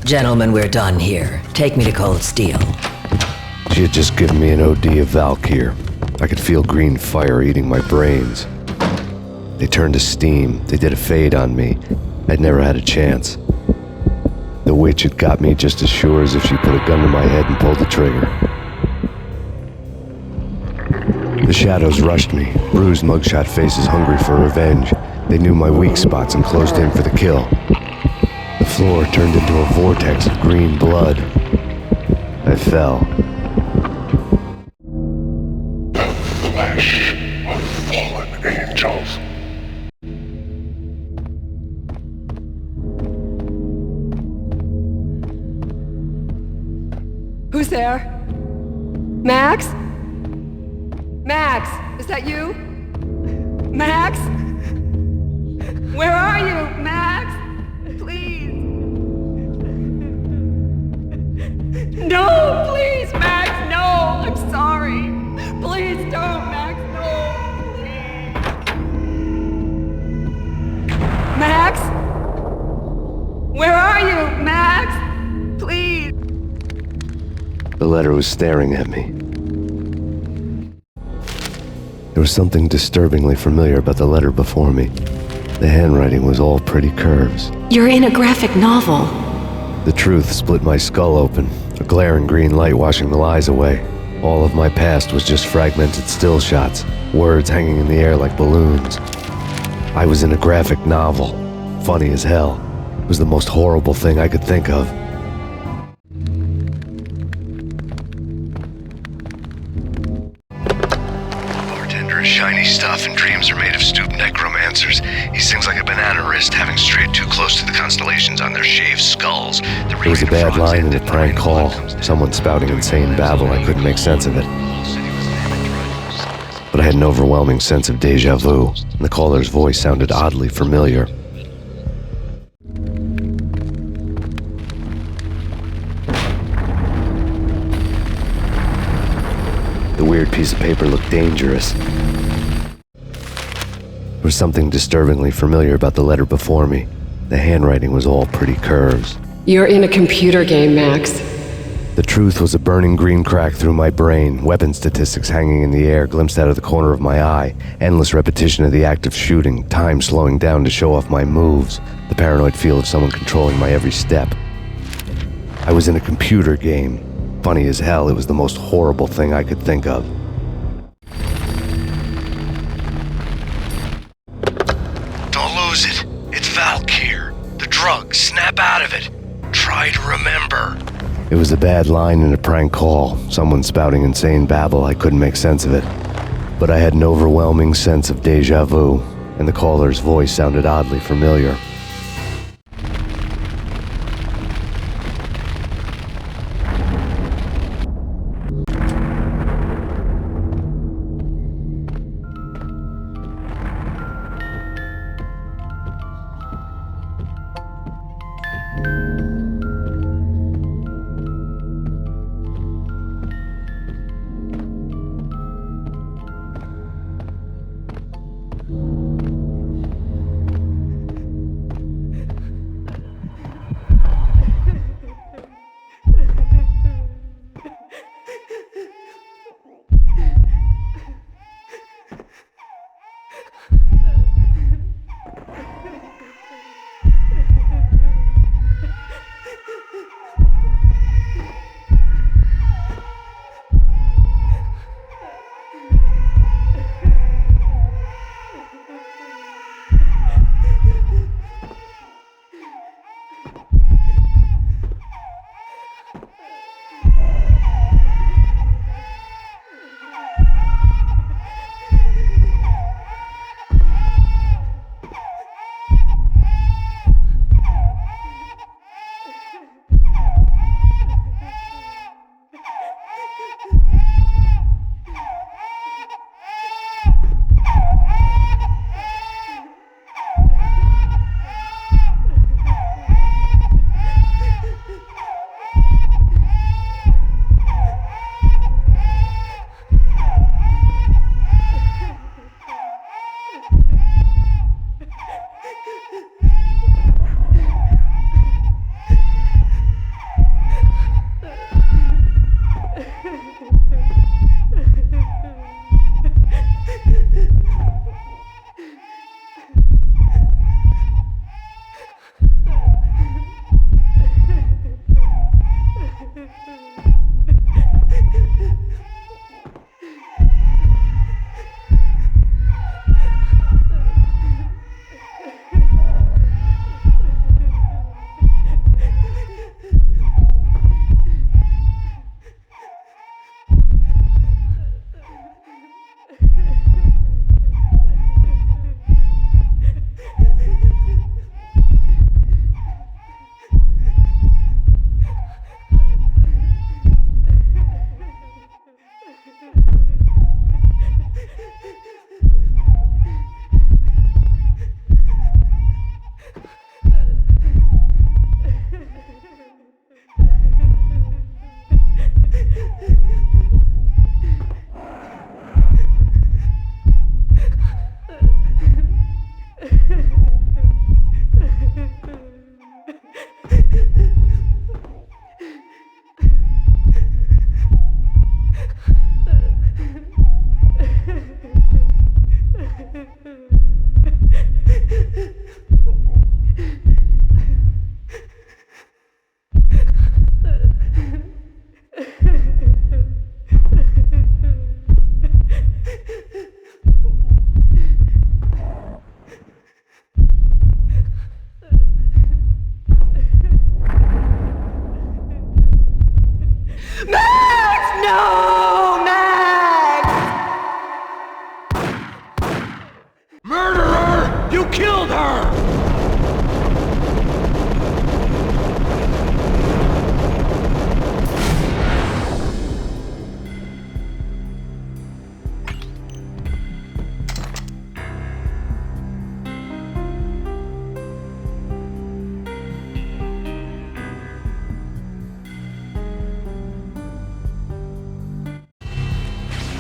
Gentlemen, we're done here. Take me to Cold Steel. She had just given me an OD of Valkyr. I could feel green fire eating my brains. They turned to steam. They did a fade on me. I'd never had a chance. The witch had got me just as sure as if she put a gun to my head and pulled the trigger. The shadows rushed me, bruised mugshot faces hungry for revenge. They knew my weak spots and closed in for the kill. The floor turned into a vortex of green blood. I fell. The flesh of fallen angels. Who's there? Max? Max, is that you? Max? Where are you, Max? Please. No, please, Max, no, I'm sorry. Please don't, Max, no, please. Max? Where are you, Max? Please. The letter was staring at me. There was something disturbingly familiar about the letter before me. The handwriting was all pretty curves. You're in a graphic novel. The truth split my skull open, a glaring green light washing the lies away. All of my past was just fragmented still shots, words hanging in the air like balloons. I was in a graphic novel. Funny as hell. It was the most horrible thing I could think of. Shiny stuff and dreams are made of stooped necromancers. He sings like a banana wrist, having strayed too close to the constellations on their shaved skulls. There was a bad line in a prank call. Someone spouting insane babble. I couldn't make sense of it. But I had an overwhelming sense of deja vu, and the caller's voice sounded oddly familiar. The weird piece of paper looked dangerous. There was something disturbingly familiar about the letter before me. The handwriting was all pretty curves. You're in a computer game, Max. The truth was a burning green crack through my brain, weapon statistics hanging in the air, glimpsed out of the corner of my eye, endless repetition of the act of shooting, time slowing down to show off my moves, the paranoid feel of someone controlling my every step. I was in a computer game. Funny as hell, it was the most horrible thing I could think of. Don't lose it. It's Valkyr. The drug. Snap out of it. Try to remember. It was a bad line in a prank call. Someone spouting insane babble. I couldn't make sense of it. But I had an overwhelming sense of deja vu, and the caller's voice sounded oddly familiar.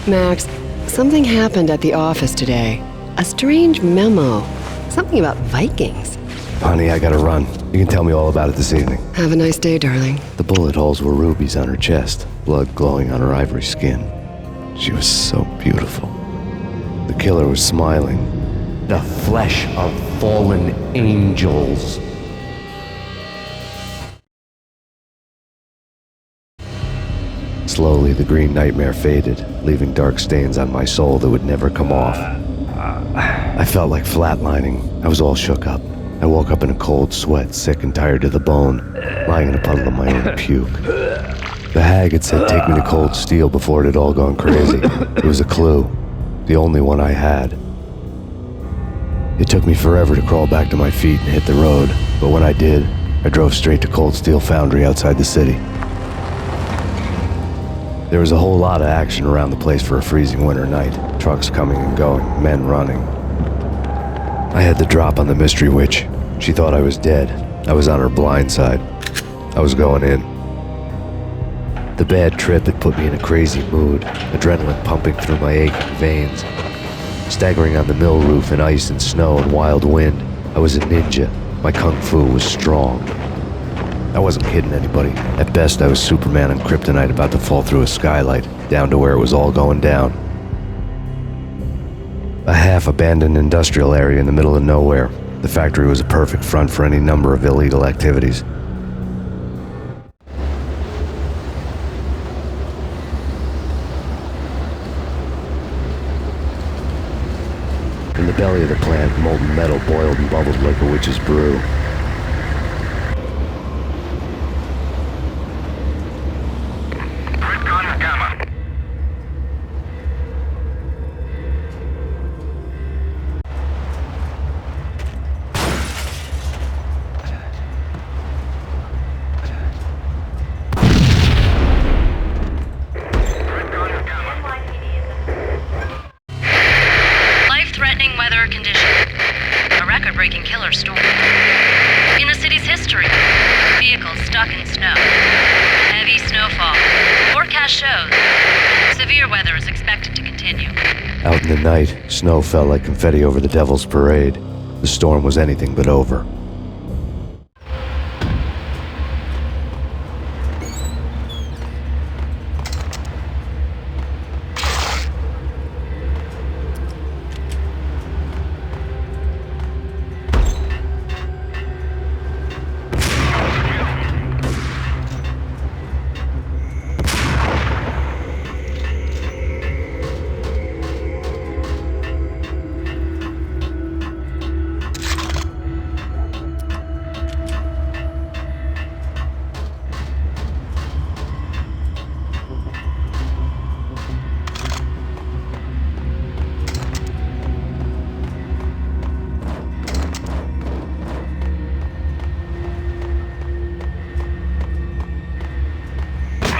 Max, something happened at the office today. A strange memo. Something about Vikings. Honey, I gotta run. You can tell me all about it this evening. Have a nice day, darling. The bullet holes were rubies on her chest, blood glowing on her ivory skin. She was so beautiful. The killer was smiling. The flesh of fallen angels. Slowly, the green nightmare faded, leaving dark stains on my soul that would never come off. I felt like flatlining. I was all shook up. I woke up in a cold sweat, sick and tired to the bone, lying in a puddle of my own puke. The hag had said take me to Cold Steel before it had all gone crazy. It was a clue, the only one I had. It took me forever to crawl back to my feet and hit the road, but when I did, I drove straight to Cold Steel Foundry outside the city. There was a whole lot of action around the place for a freezing winter night. Trucks coming and going, men running. I had the drop on the mystery witch. She thought I was dead. I was on her blind side. I was going in. The bad trip had put me in a crazy mood, adrenaline pumping through my aching veins. Staggering on the mill roof in ice and snow and wild wind, I was a ninja. My kung fu was strong. I wasn't kidding anybody. At best, I was Superman on kryptonite about to fall through a skylight, down to where it was all going down. A half-abandoned industrial area in the middle of nowhere. The factory was a perfect front for any number of illegal activities. In the belly of the plant, molten metal boiled and bubbled like a witch's brew. Life-threatening weather conditions. A record-breaking killer storm. In the city's history, vehicles stuck in snow. Heavy snowfall. Forecast shows severe weather is expected to continue. Out in the night, snow fell like confetti over the Devil's Parade. The storm was anything but over.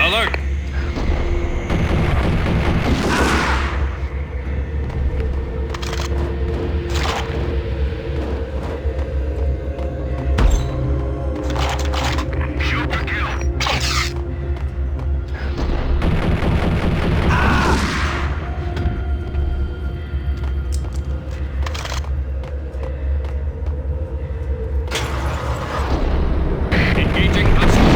Alert! Engaging hostile.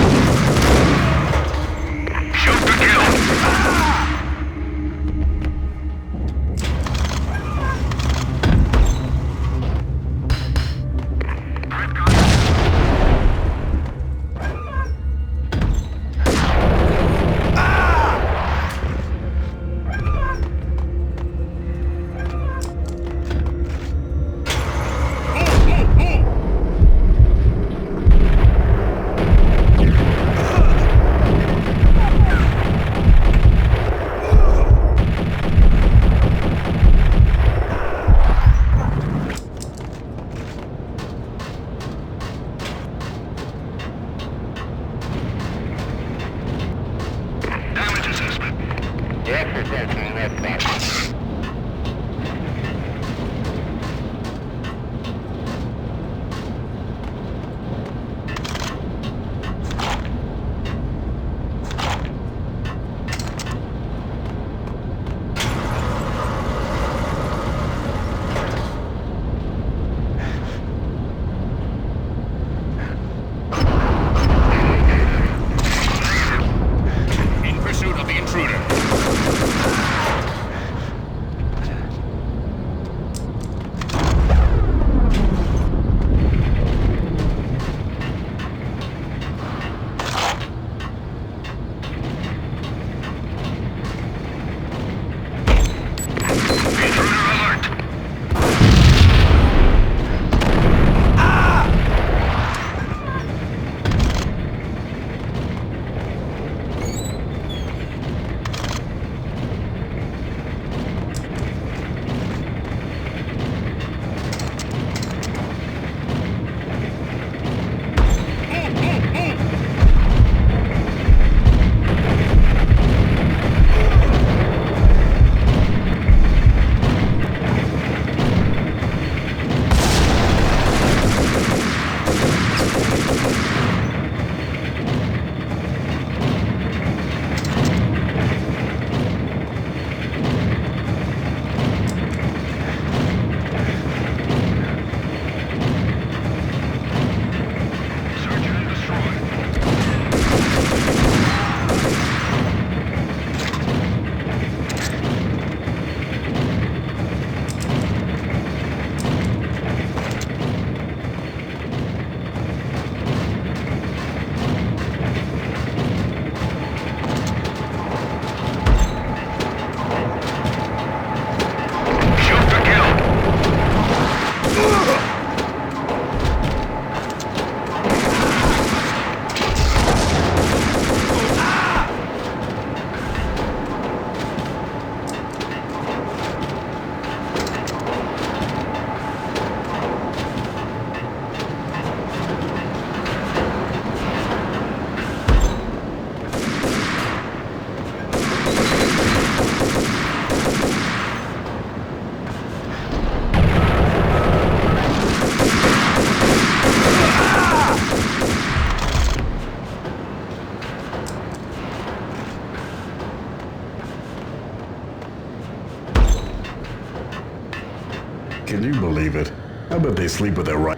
Can you believe it? I bet they sleep with their right.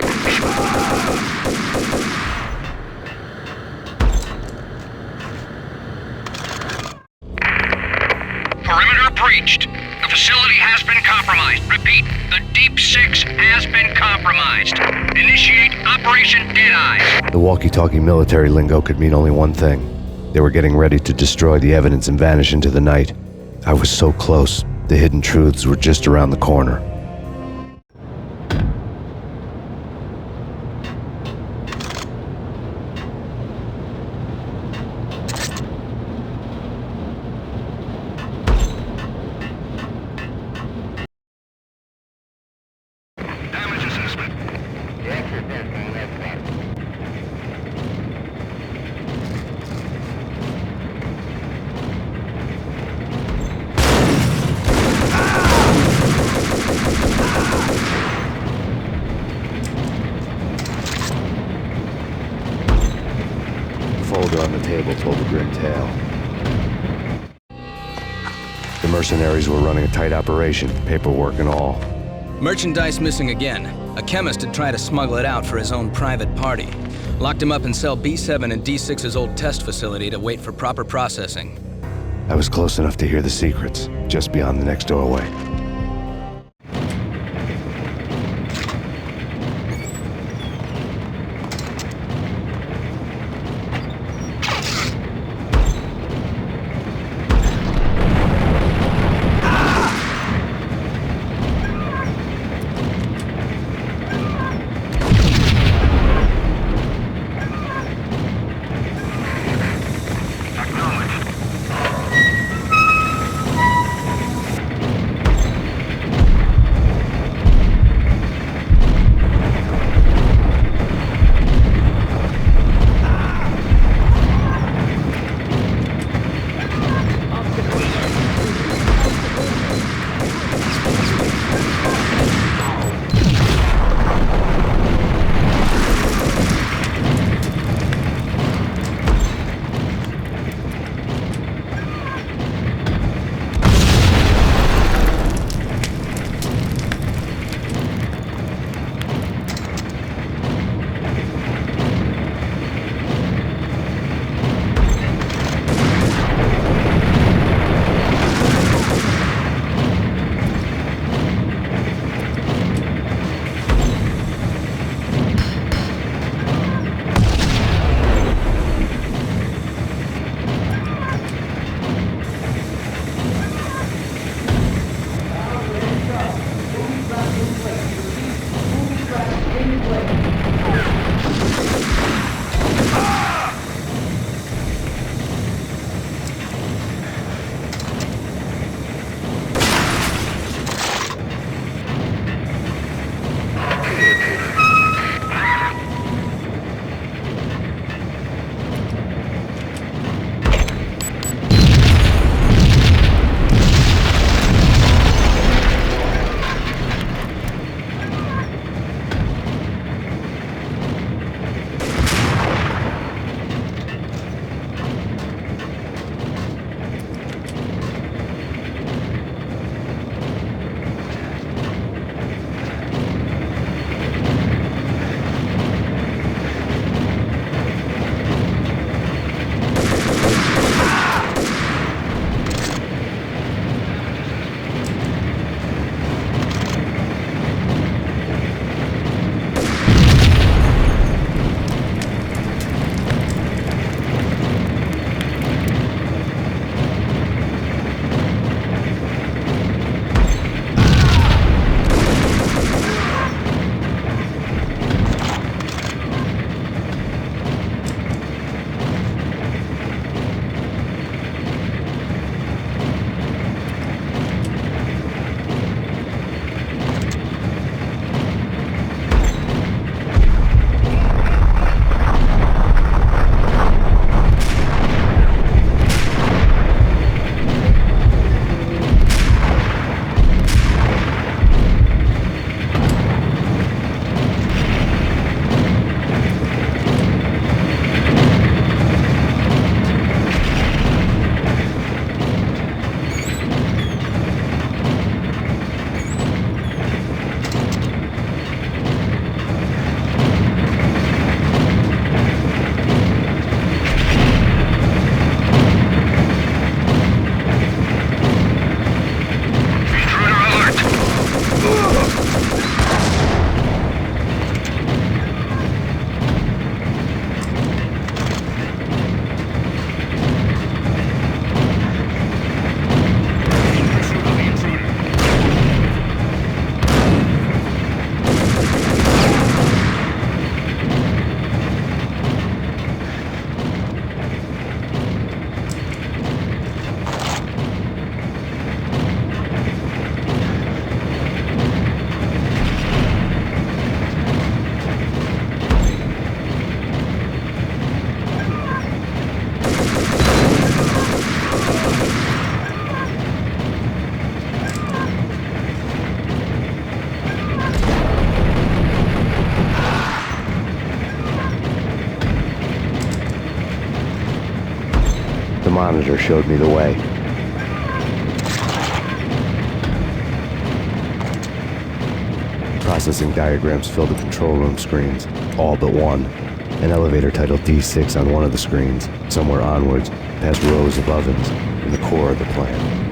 Perimeter breached. The facility has been compromised. Repeat, the Deep Six has been compromised. Initiate Operation Deadeyes. The walkie-talkie military lingo could mean only one thing. They were getting ready to destroy the evidence and vanish into the night. I was so close. The hidden truths were just around the corner. Damage assessment. The folder on the table told a grim tale. The mercenaries were running a tight operation, paperwork and all. Merchandise missing again. A chemist had tried to smuggle it out for his own private party. Locked him up in cell B7 in D6's old test facility to wait for proper processing. I was close enough to hear the secrets, just beyond the next doorway. monitor showed me the way. Processing diagrams filled the control room screens, all but one. An elevator titled D6 on one of the screens, somewhere onwards, past rows of ovens, in the core of the plant.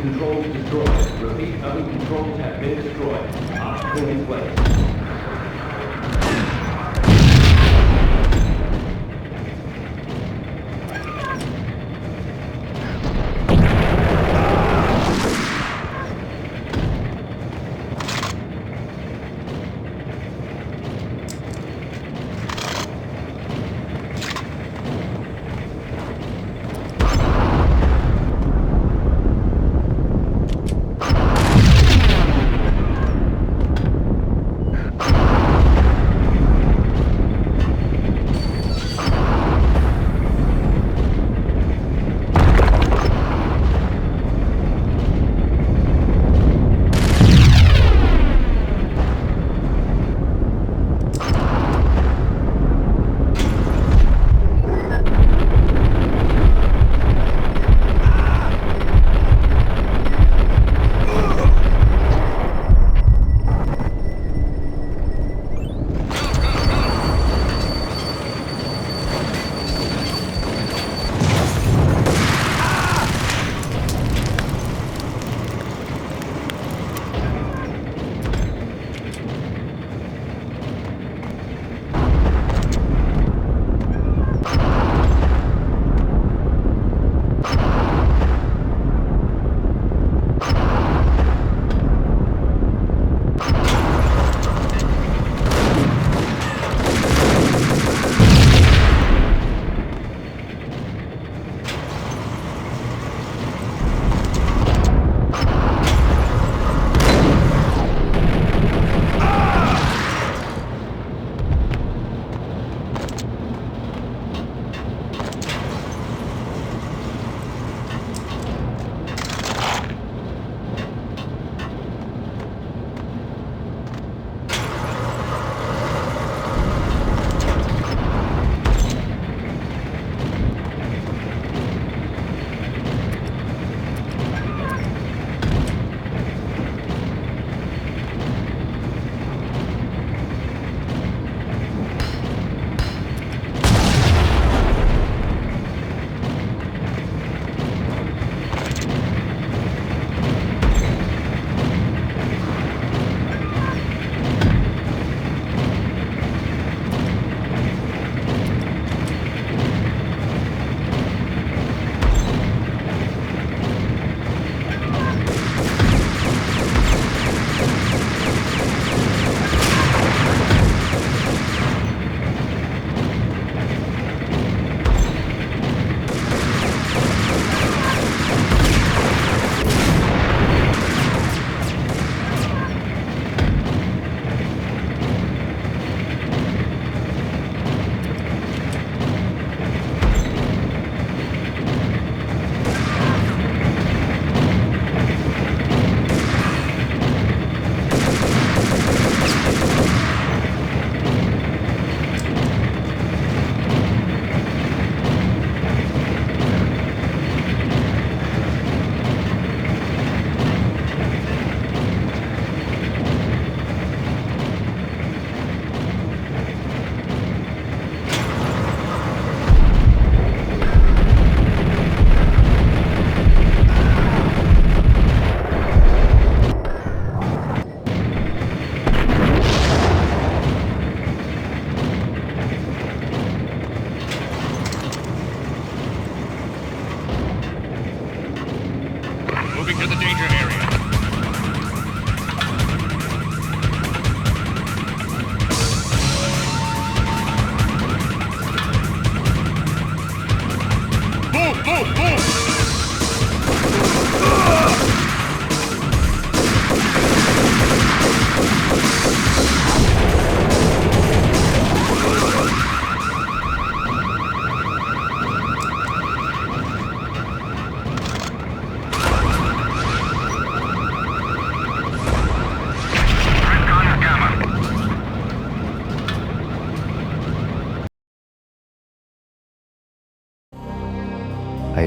Controls destroyed. Repeat, other controls have been destroyed. Obstacle in place.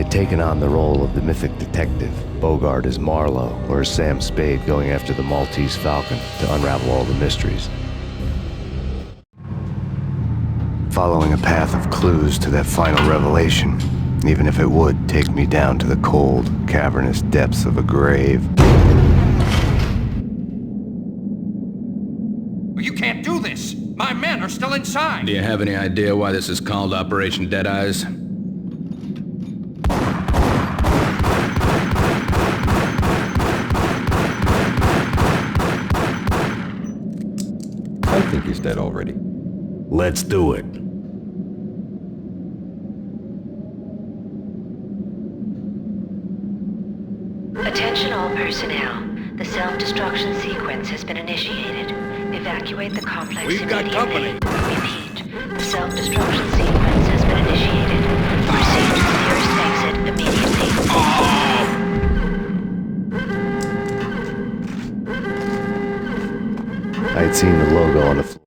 had taken on the role of the mythic detective, Bogart as Marlowe, or as Sam Spade going after the Maltese Falcon to unravel all the mysteries. Following a path of clues to that final revelation, even if it would take me down to the cold, cavernous depths of a grave. You can't do this! My men are still inside! Do you have any idea why this is called Operation Deadeyes? I think he's dead already. Let's do it. Attention all personnel. The self-destruction sequence has been initiated. Evacuate the complex We've got immediately. company. Repeat. The self-destruction sequence has been initiated. Proceed to the nearest exit immediately. I had seen the logo on the floor.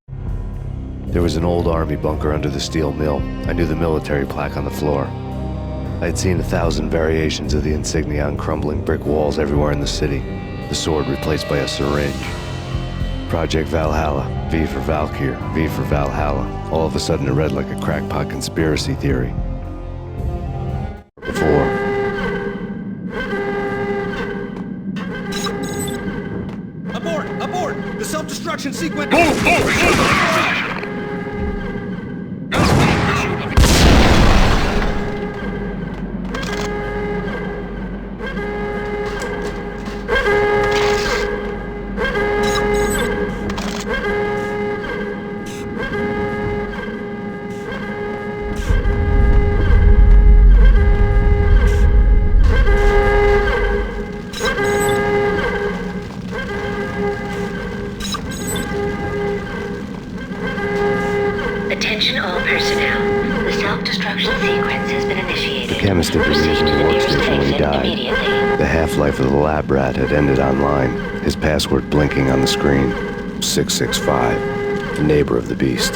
There was an old army bunker under the steel mill. I knew the military plaque on the floor. I had seen 1,000 variations of the insignia on crumbling brick walls everywhere in the city. The sword replaced by a syringe. Project Valhalla, V for Valkyr, V for Valhalla. All of a sudden it read like a crackpot conspiracy theory. Before. Abort! Abort! The self-destruction sequence... Attention all personnel. The self-destruction sequence has been initiated. The chemist had been using the workstation when he died. The half-life of the lab rat had ended online, his password blinking on the screen. 665, the neighbor of the beast.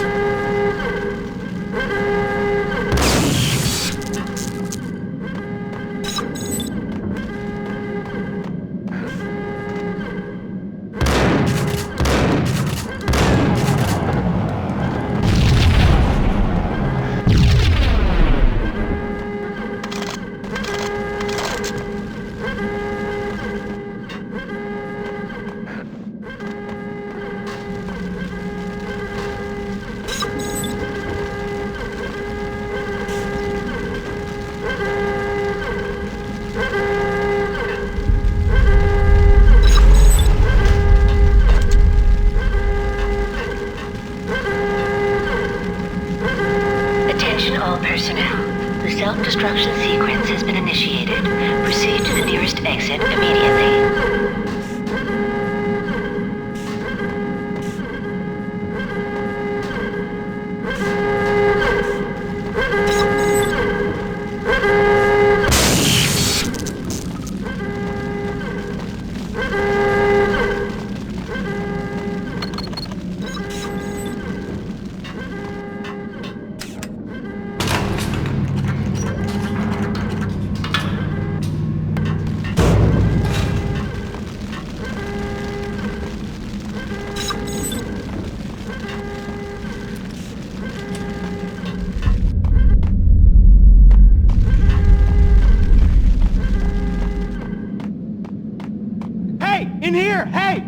Self-destruction sequence has been initiated. Proceed to the nearest exit immediately. In here! Hey!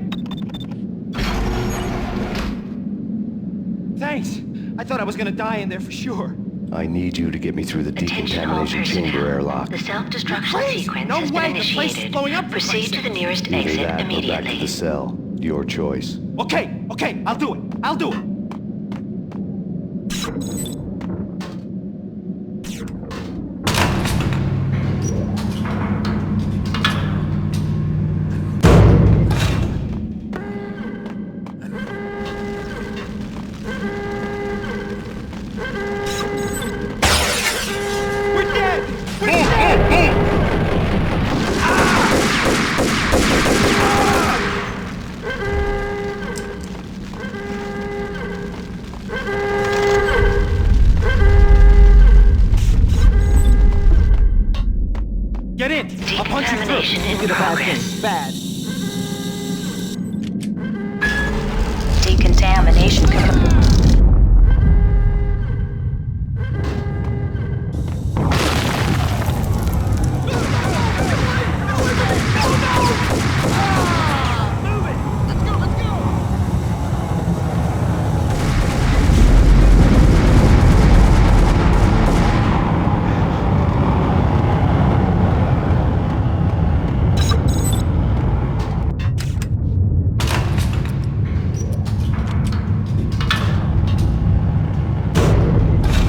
Thanks. I thought I was gonna die in there for sure. I need you to get me through the decontamination chamber airlock. The self-destruction sequence has been initiated. Proceed to the nearest Either exit that or immediately. back to the cell. Your choice. Okay, I'll do it. Decontamination complete.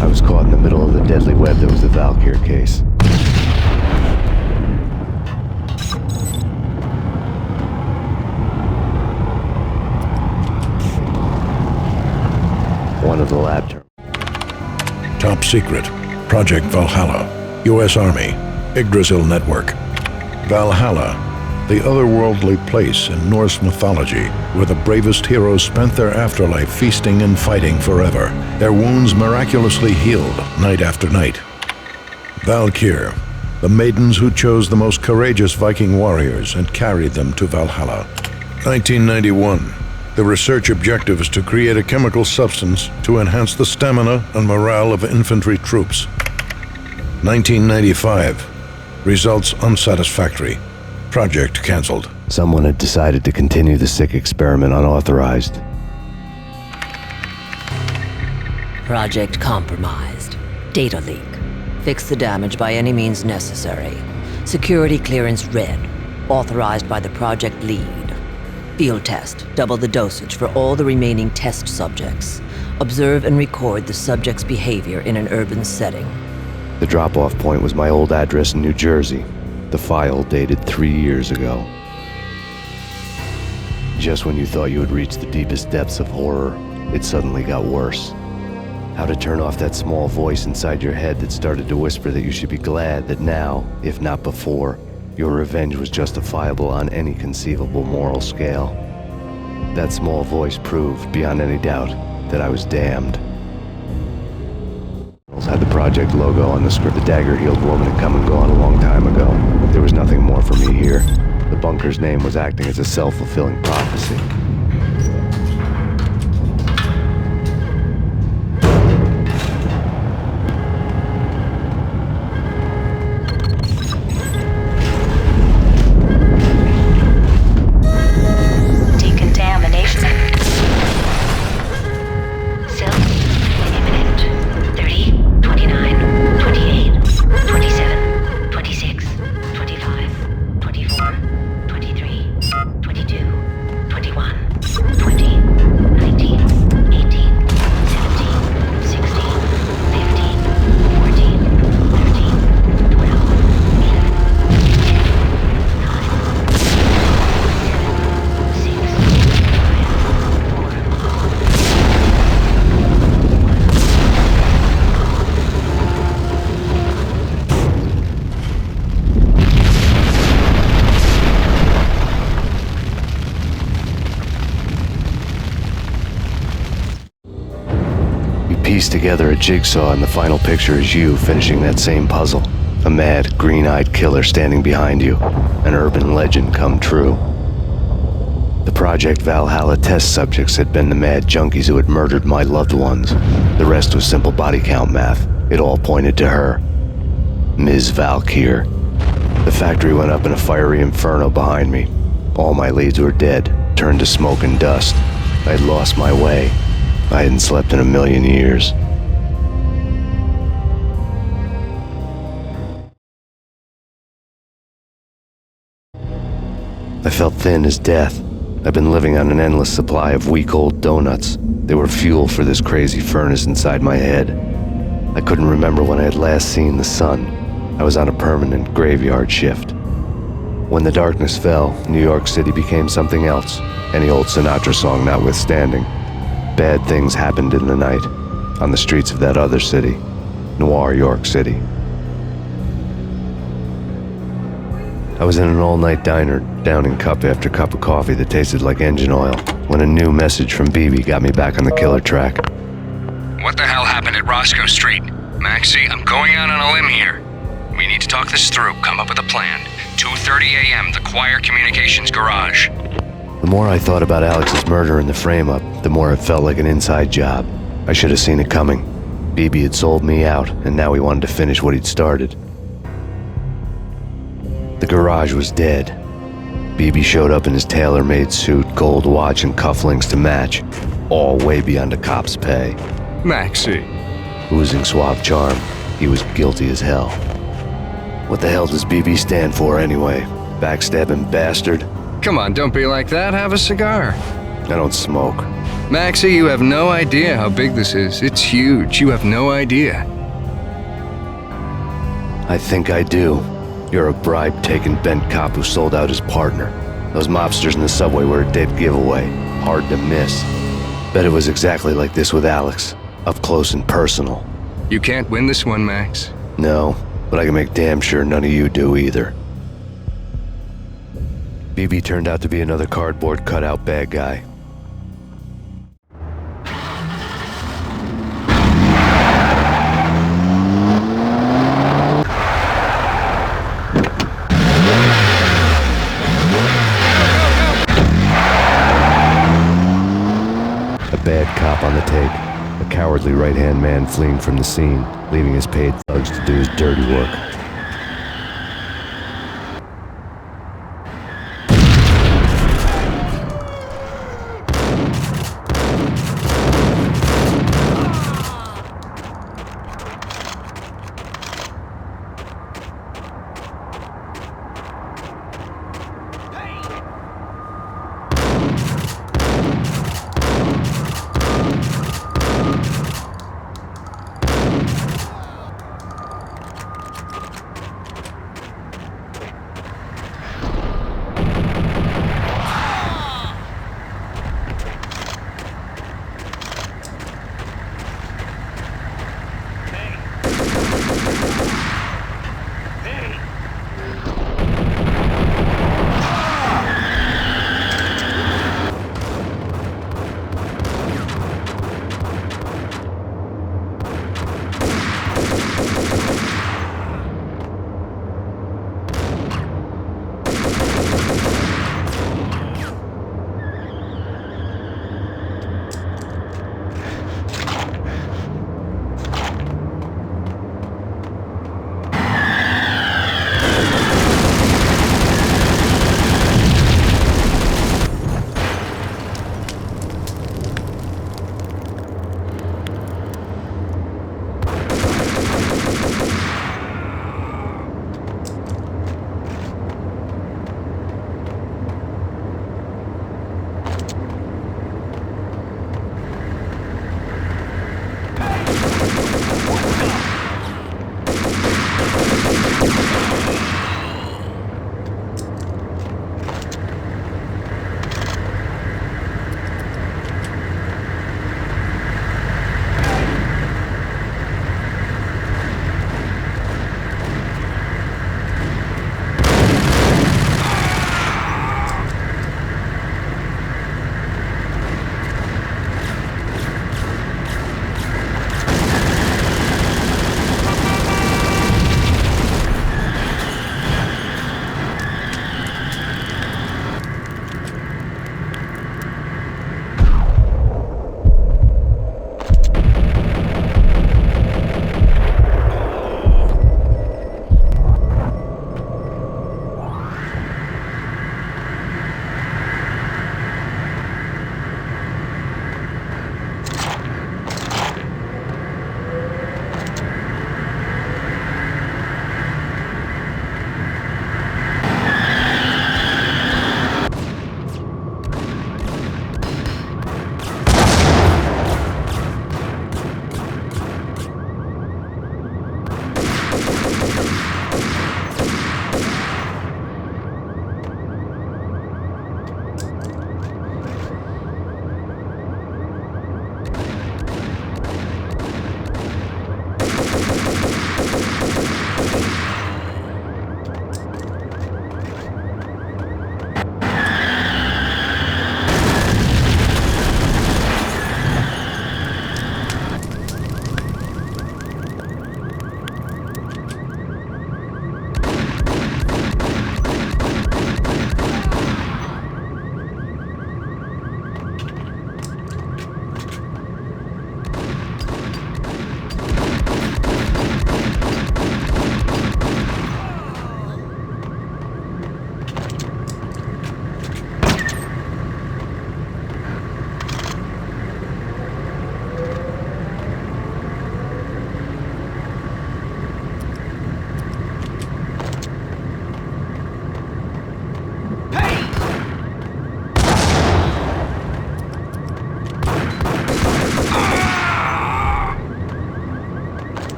I was caught in the middle of the deadly web that was the Valkyr case. One of the lab terminals. Top secret. Project Valhalla. U.S. Army. Yggdrasil Network. Valhalla, the otherworldly place in Norse mythology where the bravest heroes spent their afterlife feasting and fighting forever, their wounds miraculously healed night after night. Valkyr, the maidens who chose the most courageous Viking warriors and carried them to Valhalla. 1991. The research objective is to create a chemical substance to enhance the stamina and morale of infantry troops. 1995. Results unsatisfactory. Project cancelled. Someone had decided to continue the sick experiment unauthorized. Project compromised. Data leak. Fix the damage by any means necessary. Security clearance red. Authorized by the project lead. Field test. Double the dosage for all the remaining test subjects. Observe and record the subject's behavior in an urban setting. The drop-off point was my old address in New Jersey. The file dated 3 years ago. Just when you thought you had reached the deepest depths of horror, it suddenly got worse. How to turn off that small voice inside your head that started to whisper that you should be glad that now, if not before, your revenge was justifiable on any conceivable moral scale. That small voice proved, beyond any doubt, that I was damned. Had the project logo on the script. The dagger-heeled woman had come and gone a long time ago. There was nothing more for me here. The bunker's name was acting as a self-fulfilling prophecy. Decontamination. Cell imminent. 30, 29, 28, 27, 26, 25, 24, 23, 22, 21, 20, 19, 18, 17, 16, 15, 14, 13, 12, 11, 10, 9, 7, 6, 5, 4, Piece together a jigsaw, and the final picture is you finishing that same puzzle. A mad, green-eyed killer standing behind you. An urban legend come true. The Project Valhalla test subjects had been the mad junkies who had murdered my loved ones. The rest was simple body count math. It all pointed to her. Ms. Valkyr. The factory went up in a fiery inferno behind me. All my leads were dead, turned to smoke and dust. I'd lost my way. I hadn't slept in a million years. I felt thin as death. I've been living on an endless supply of week-old donuts. They were fuel for this crazy furnace inside my head. I couldn't remember when I had last seen the sun. I was on a permanent graveyard shift. When the darkness fell, New York City became something else, any old Sinatra song notwithstanding. Bad things happened in the night, on the streets of that other city, Noir York City. I was in an all-night diner, downing cup after cup of coffee that tasted like engine oil, when a new message from BB got me back on the killer track. What the hell happened at Roscoe Street? Maxie, I'm going out on a limb here. We need to talk this through, come up with a plan. 2:30 a.m., the Choir Communications Garage. The more I thought about Alex's murder and the frame-up, the more it felt like an inside job. I should have seen it coming. BB had sold me out, and now he wanted to finish what he'd started. The garage was dead. BB showed up in his tailor-made suit, gold watch, and cufflinks to match, all way beyond a cop's pay. Maxie. Oozing suave charm, he was guilty as hell. What the hell does BB stand for anyway? Backstabbing bastard? Come on, don't be like that. Have a cigar. I don't smoke. Maxie, you have no idea how big this is. It's huge. You have no idea. I think I do. You're a bribe-taking bent cop who sold out his partner. Those mobsters in the subway were a dead giveaway. Hard to miss. Bet it was exactly like this with Alex. Up close and personal. You can't win this one, Max. No, but I can make damn sure none of you do either. BB turned out to be another cardboard cutout bad guy. A bad cop on the take. A cowardly right-hand man fleeing from the scene, leaving his paid thugs to do his dirty work.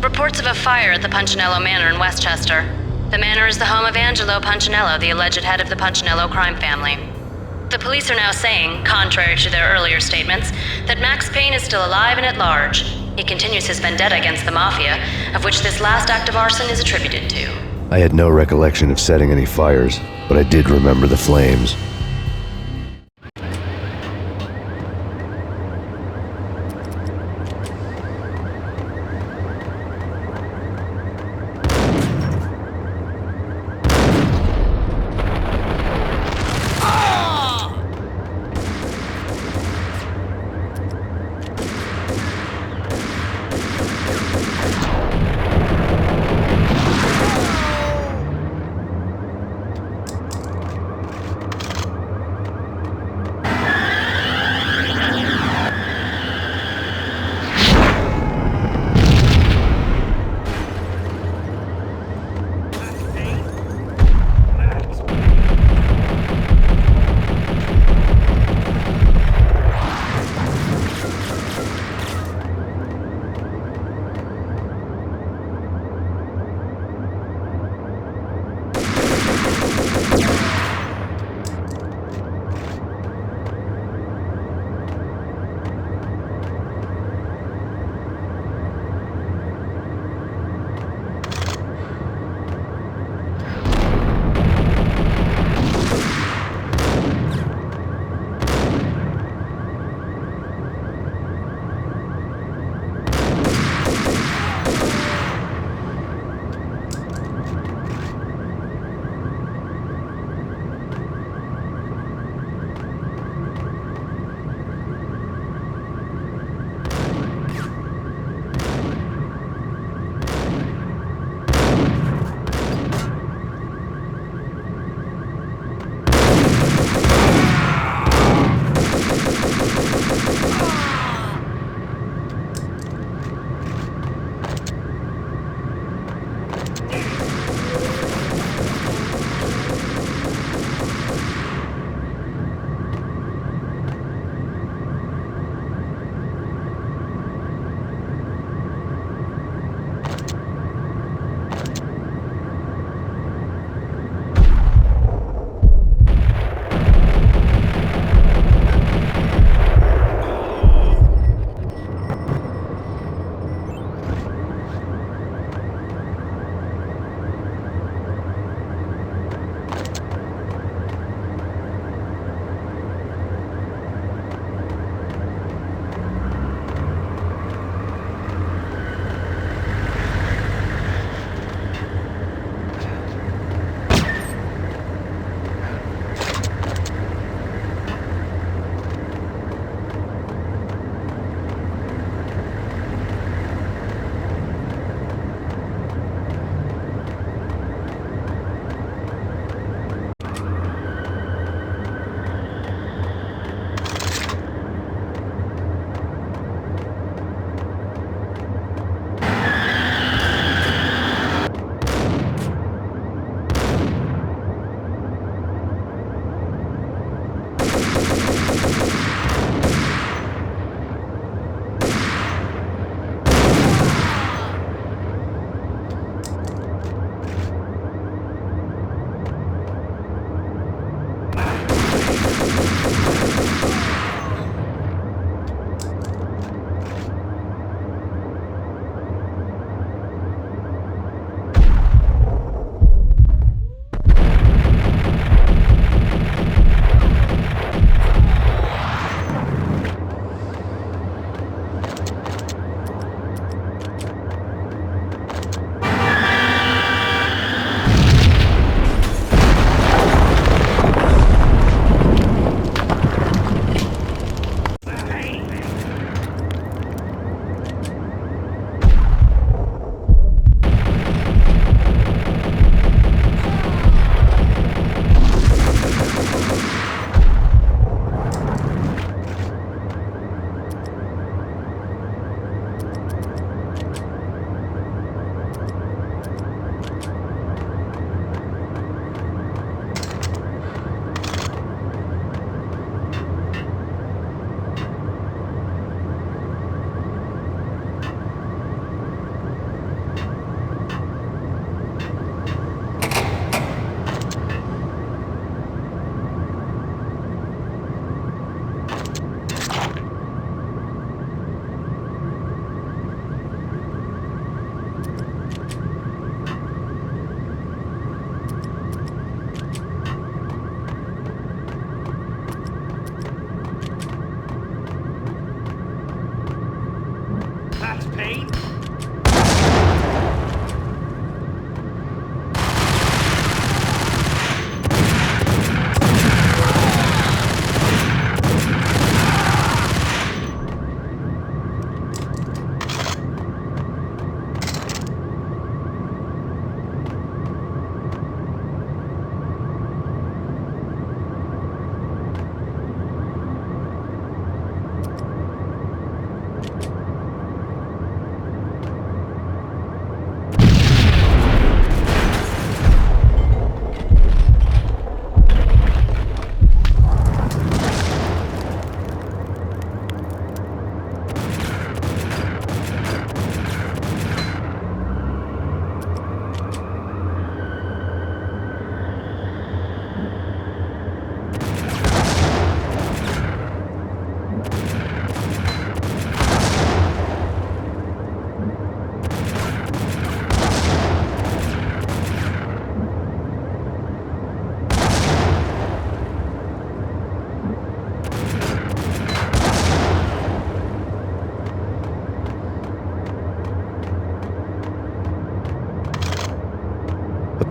Reports of a fire at the Punchinello Manor in Westchester. The manor is the home of Angelo Punchinello, the alleged head of the Punchinello crime family. The police are now saying, contrary to their earlier statements, that Max Payne is still alive and at large. He continues his vendetta against the Mafia, of which this last act of arson is attributed to. I had no recollection of setting any fires, but I did remember the flames.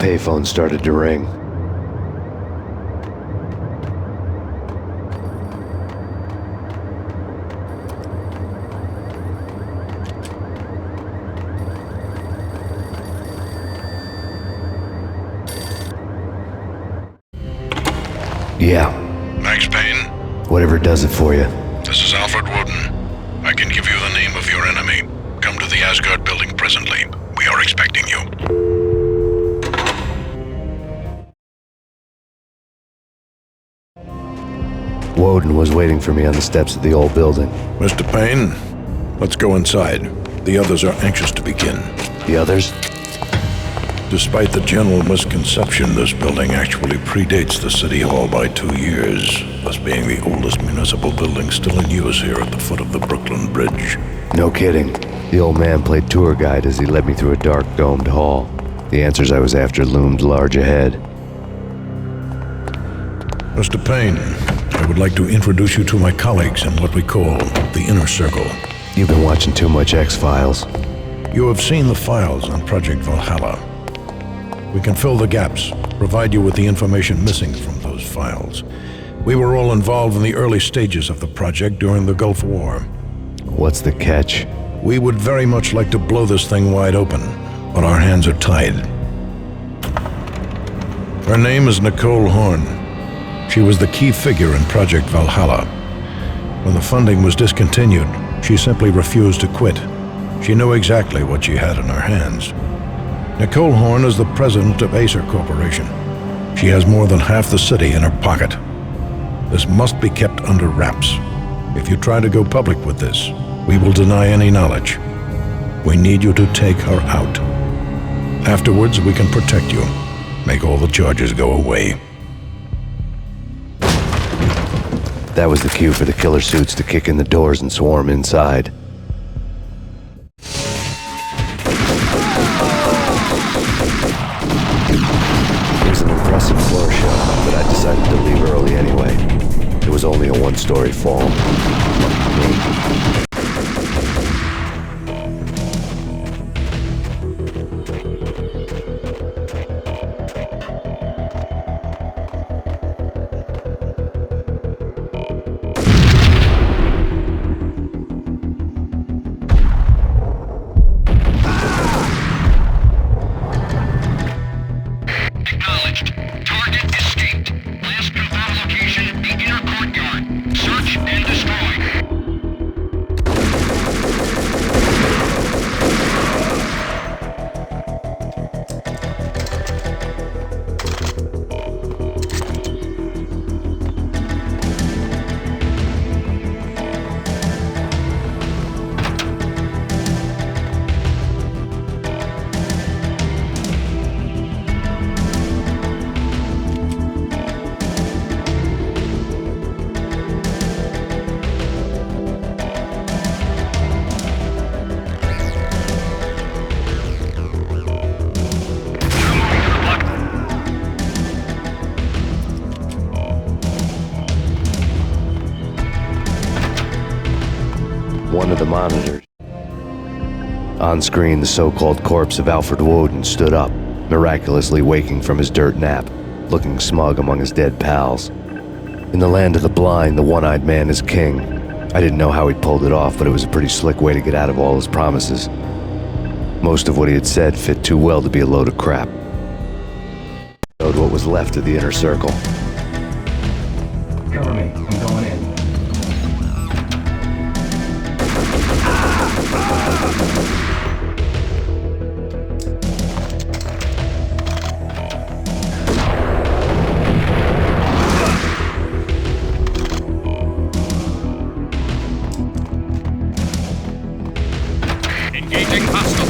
payphone started to ring. Yeah. Max Payne? Whatever does it for you. This is Alfred Woden. I can give you the name of your enemy. Come to the Asgard building presently. We are expecting you. Woden was waiting for me on the steps of the old building. Mr. Payne, let's go inside. The others are anxious to begin. The others? Despite the general misconception, this building actually predates the City Hall by 2 years, thus being the oldest municipal building still in use here at the foot of the Brooklyn Bridge. No kidding. The old man played tour guide as he led me through a dark domed hall. The answers I was after loomed large ahead. Mr. Payne, I would like to introduce you to my colleagues in what we call the Inner Circle. You've been watching too much X-Files. You have seen the files on Project Valhalla. We can fill the gaps, provide you with the information missing from those files. We were all involved in the early stages of the project during the Gulf War. What's the catch? We would very much like to blow this thing wide open, but our hands are tied. Her name is Nicole Horn. She was the key figure in Project Valhalla. When the funding was discontinued, she simply refused to quit. She knew exactly what she had in her hands. Nicole Horn is the president of Acer Corporation. She has more than half the city in her pocket. This must be kept under wraps. If you try to go public with this, we will deny any knowledge. We need you to take her out. Afterwards, we can protect you, make all the charges go away. That was the cue for the killer suits to kick in the doors and swarm inside. It was an impressive floor show, but I decided to leave early anyway. It was only a one-story fall. Lucky me. One of the monitors. On screen, the so-called corpse of Alfred Woden stood up, miraculously waking from his dirt nap, looking smug among his dead pals. In the land of the blind, the one-eyed man is king. I didn't know how he'd pulled it off, but it was a pretty slick way to get out of all his promises. Most of what he had said fit too well to be a load of crap. Showed what was left of the Inner Circle. Cover me. I'm going in. Engaging hostile.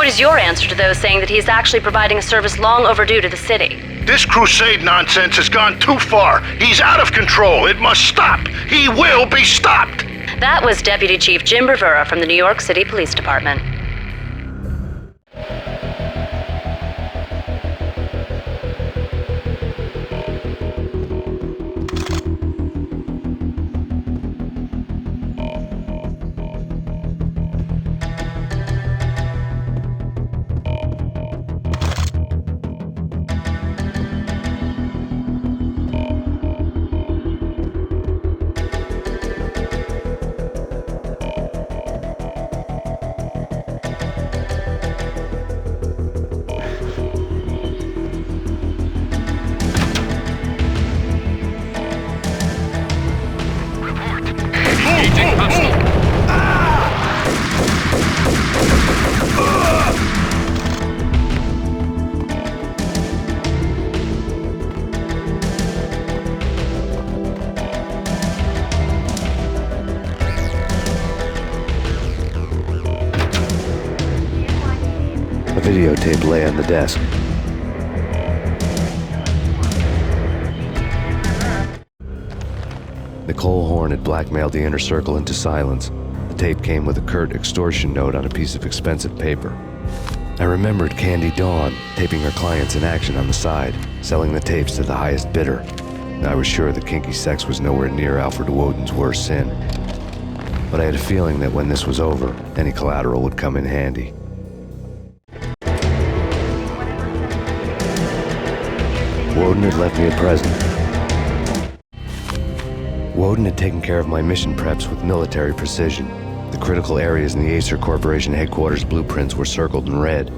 is your answer to those saying that he is actually providing a service long overdue to the city? This crusade nonsense has gone too far. He's out of control. It must stop. He will be stopped. That was Deputy Chief Jim Bravura from the New York City Police Department. A videotape lay on the desk. Nicole Horn had blackmailed the inner circle into silence. The tape came with a curt extortion note on a piece of expensive paper. I remembered Candy Dawn taping her clients in action on the side, selling the tapes to the highest bidder. I was sure that kinky sex was nowhere near Alfred Woden's worst sin. But I had a feeling that when this was over, any collateral would come in handy. Woden had left me a present. Woden had taken care of my mission preps with military precision. The critical areas in the Acer Corporation headquarters blueprints were circled in red.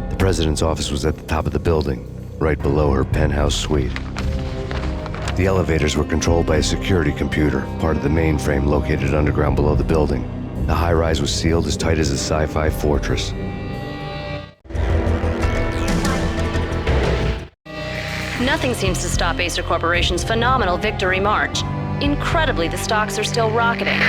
The president's office was at the top of the building, right below her penthouse suite. The elevators were controlled by a security computer, part of the mainframe located underground below the building. The high-rise was sealed as tight as a sci-fi fortress. Nothing seems to stop Acer Corporation's phenomenal victory march. Incredibly, the stocks are still rocketing.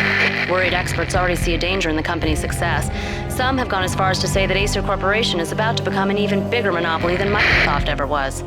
Worried experts already see a danger in the company's success. Some have gone as far as to say that Acer Corporation is about to become an even bigger monopoly than Microsoft ever was.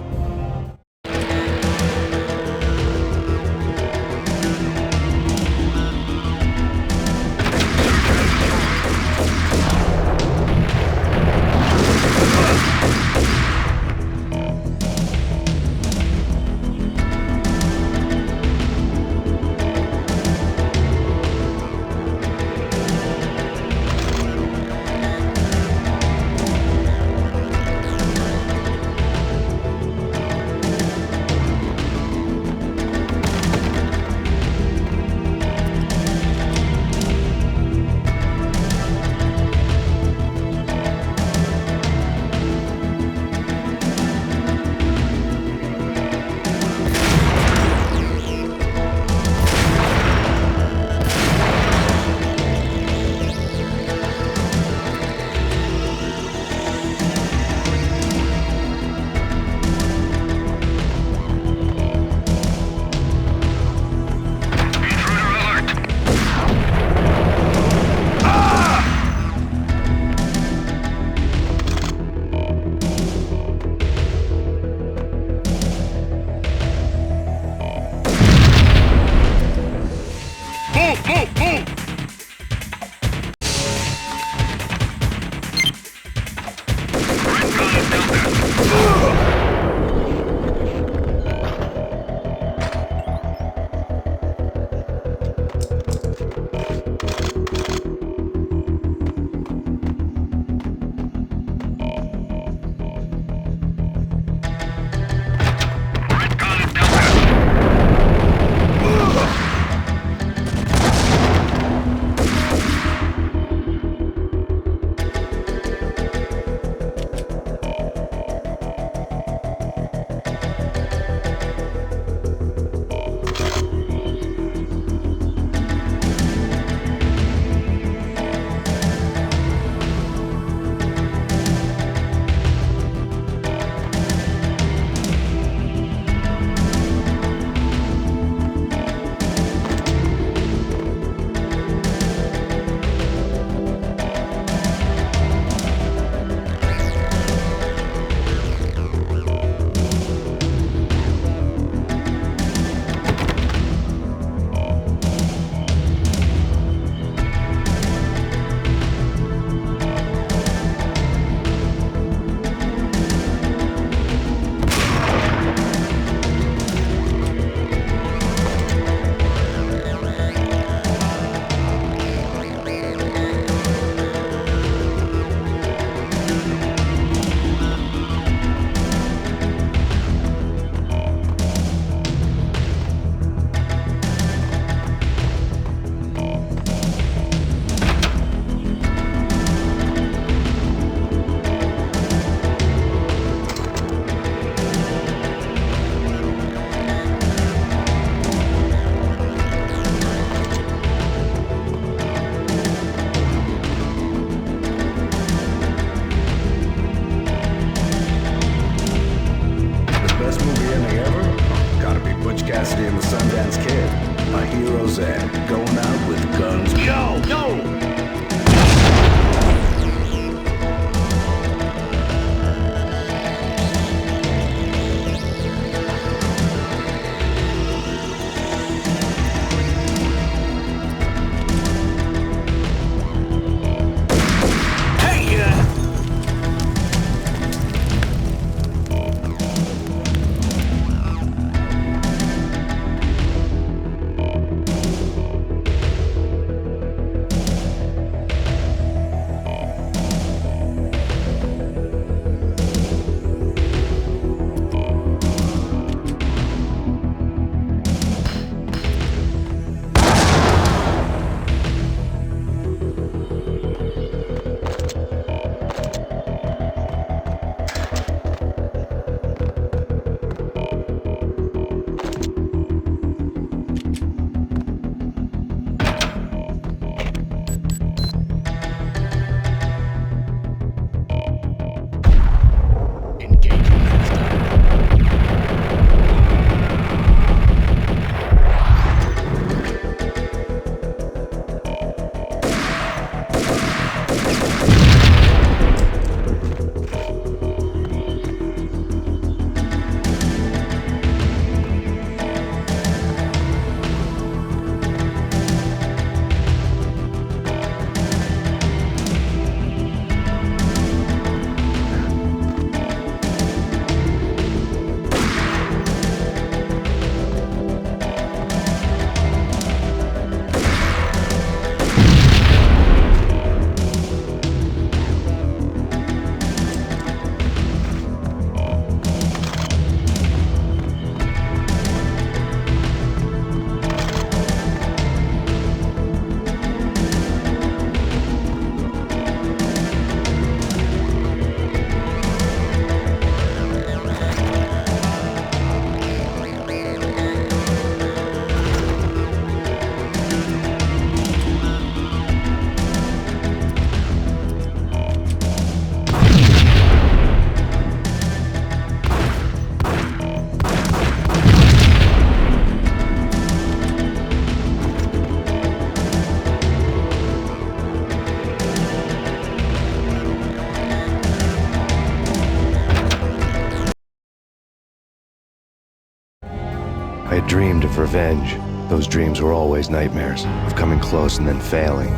dreamed of revenge. Those dreams were always nightmares, of coming close and then failing.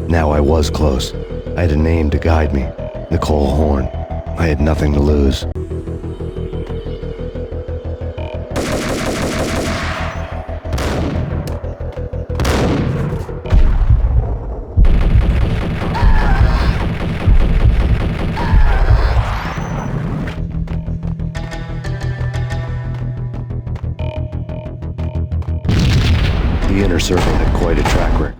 Now I was close. I had a name to guide me, Nicole Horn. I had nothing to lose. The Inner Circle had quite a track record.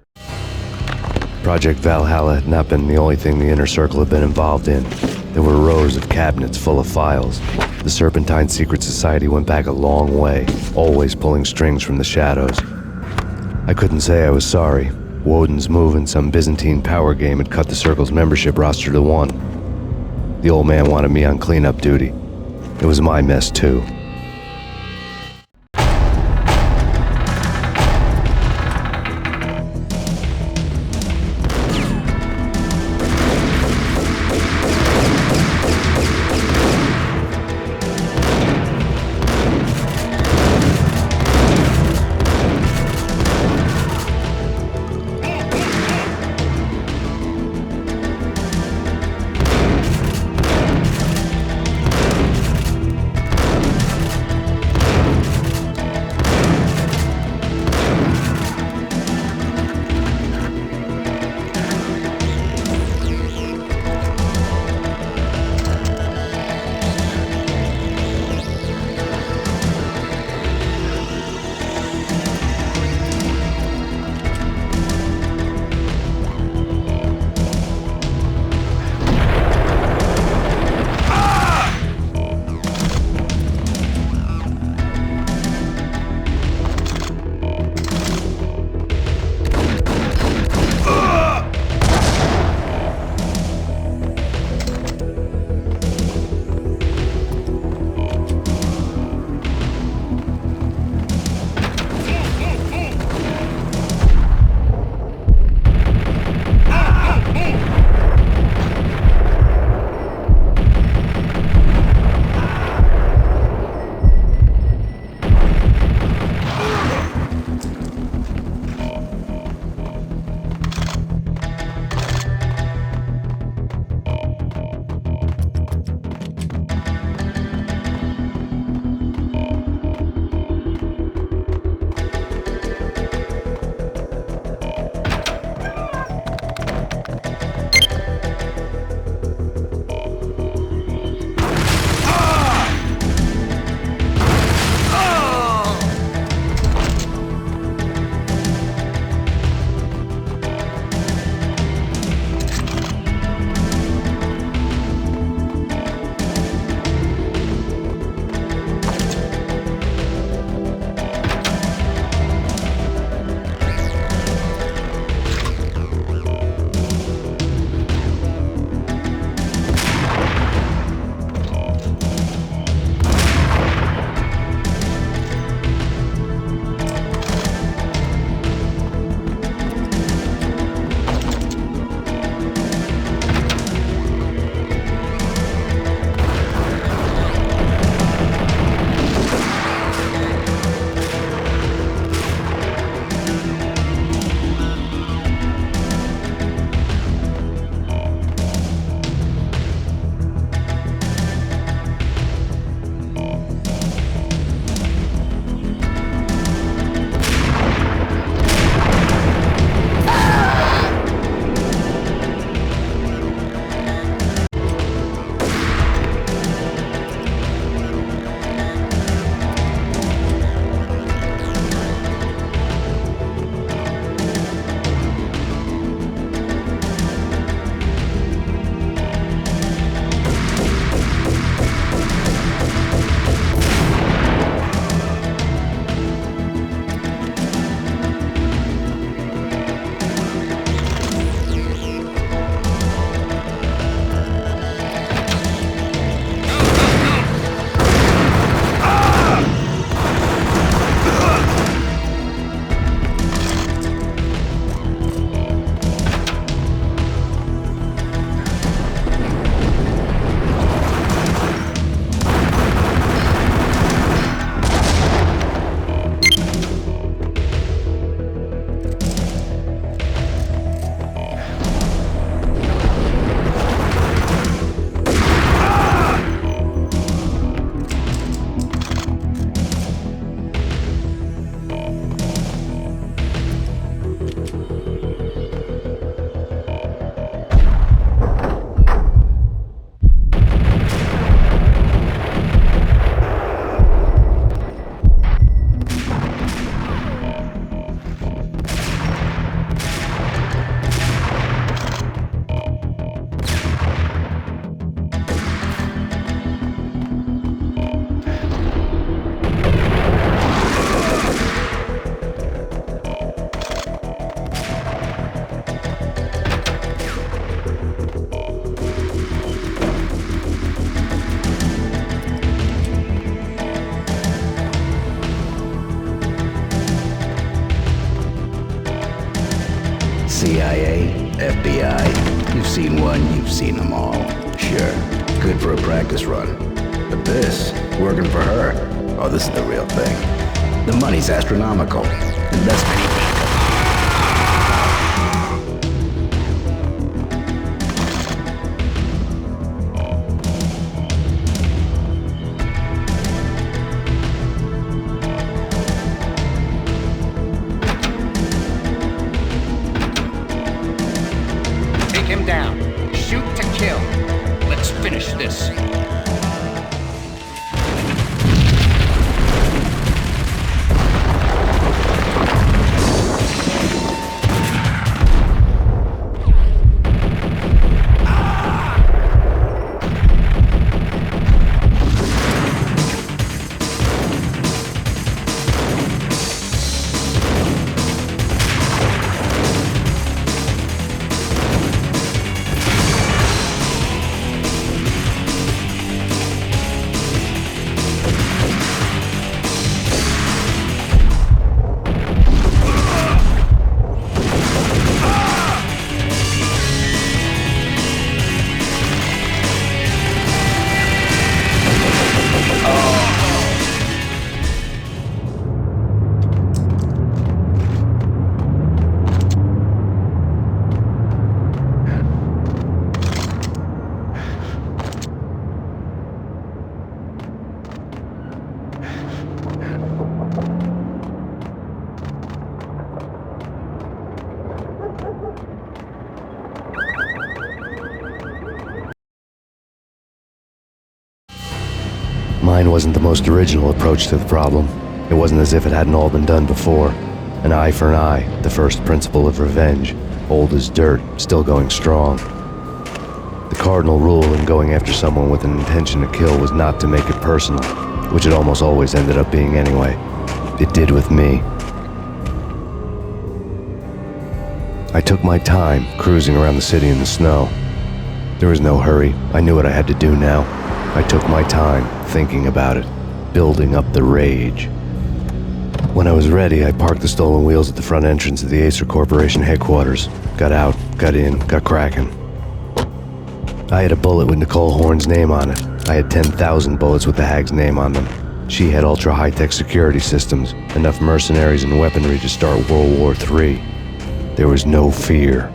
Project Valhalla had not been the only thing the Inner Circle had been involved in. There were rows of cabinets full of files. The Serpentine Secret Society went back a long way, always pulling strings from the shadows. I couldn't say I was sorry. Woden's move in some Byzantine power game had cut the Circle's membership roster to 1. The old man wanted me on cleanup duty. It was my mess too. FBI. You've seen one, you've seen them all. Sure, good for a practice run. But this, working for her, oh, this is the real thing. The money's astronomical. Investment. Take him down. Shoot to kill. Let's finish this. Mine wasn't the most original approach to the problem. It wasn't as if it hadn't all been done before. An eye for an eye, the first principle of revenge. Old as dirt, still going strong. The cardinal rule in going after someone with an intention to kill was not to make it personal, which it almost always ended up being anyway. It did with me. I took my time, cruising around the city in the snow. There was no hurry. I knew what I had to do now. I took my time, thinking about it, building up the rage. When I was ready, I parked the stolen wheels at the front entrance of the Acer Corporation headquarters. Got out, got in, got cracking. I had a bullet with Nicole Horn's name on it. I had 10,000 bullets with the Hag's name on them. She had ultra-high-tech security systems, enough mercenaries and weaponry to start World War III. There was no fear.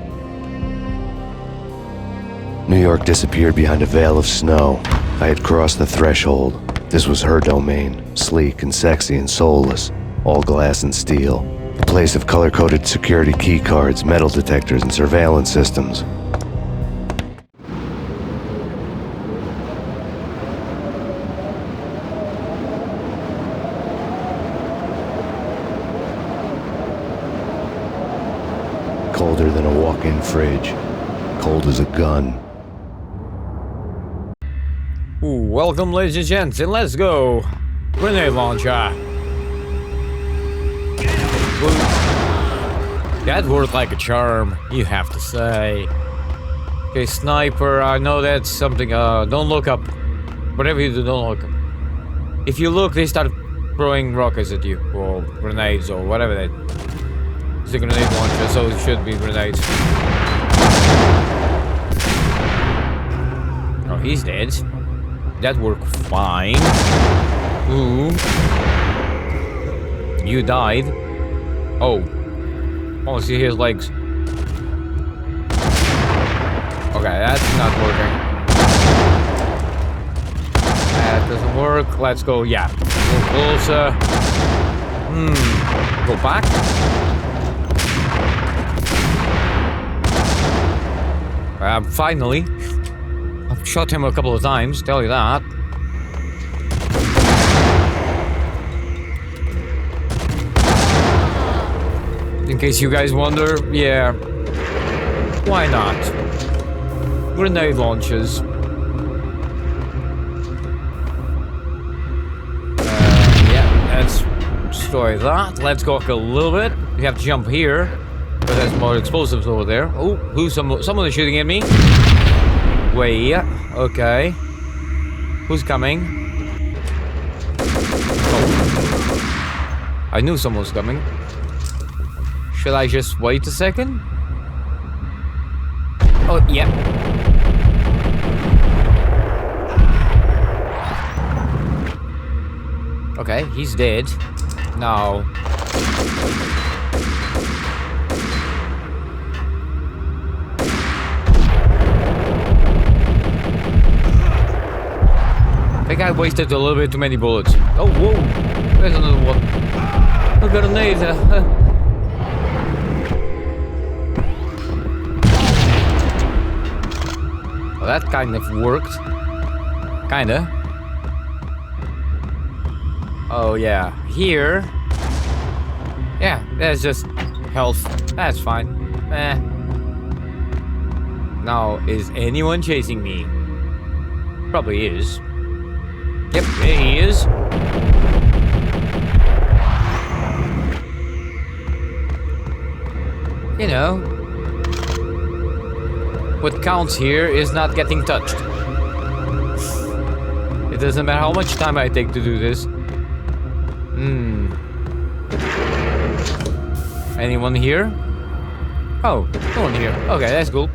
New York disappeared behind a veil of snow. I had crossed the threshold. This was her domain, sleek and sexy and soulless, all glass and steel. A place of color-coded security keycards, metal detectors, and surveillance systems. Colder than a walk-in fridge. Cold as a gun. Welcome, ladies and gents, and let's go! Grenade launcher! That worked like a charm, you have to say. Okay, sniper, I know that's something, don't look up. Whatever you do, don't look up. If you look, they start throwing rockets at you, or grenades, or whatever they... It's a grenade launcher, so it should be grenades. Oh, he's dead. That worked fine. Ooh. You died. Oh. Oh, see his legs. Okay, that's not working. That doesn't work. Let's go, yeah. A little closer. Go back. Finally. I've shot him a couple of times, tell you that. In case you guys wonder, yeah. Why not? Grenade launchers. Yeah, let's destroy that. Let's go up a little bit. We have to jump here. But there's more explosives over there. Oh, someone is shooting at me. Wait, okay. Who's coming? Oh. I knew someone was coming. Should I just wait a second? Oh, yeah. Okay, he's dead. Now. I think I wasted a little bit too many bullets. Oh, whoa. There's another one. A grenade. Well, that kind of worked. Kinda. Oh, yeah. Here. Yeah, that's just health. That's fine. Eh. Now, is anyone chasing me? Probably is. Yep, there he is. You know, what counts here is not getting touched. It doesn't matter how much time I take to do this. Anyone here? Oh, no one here. Okay, that's cool.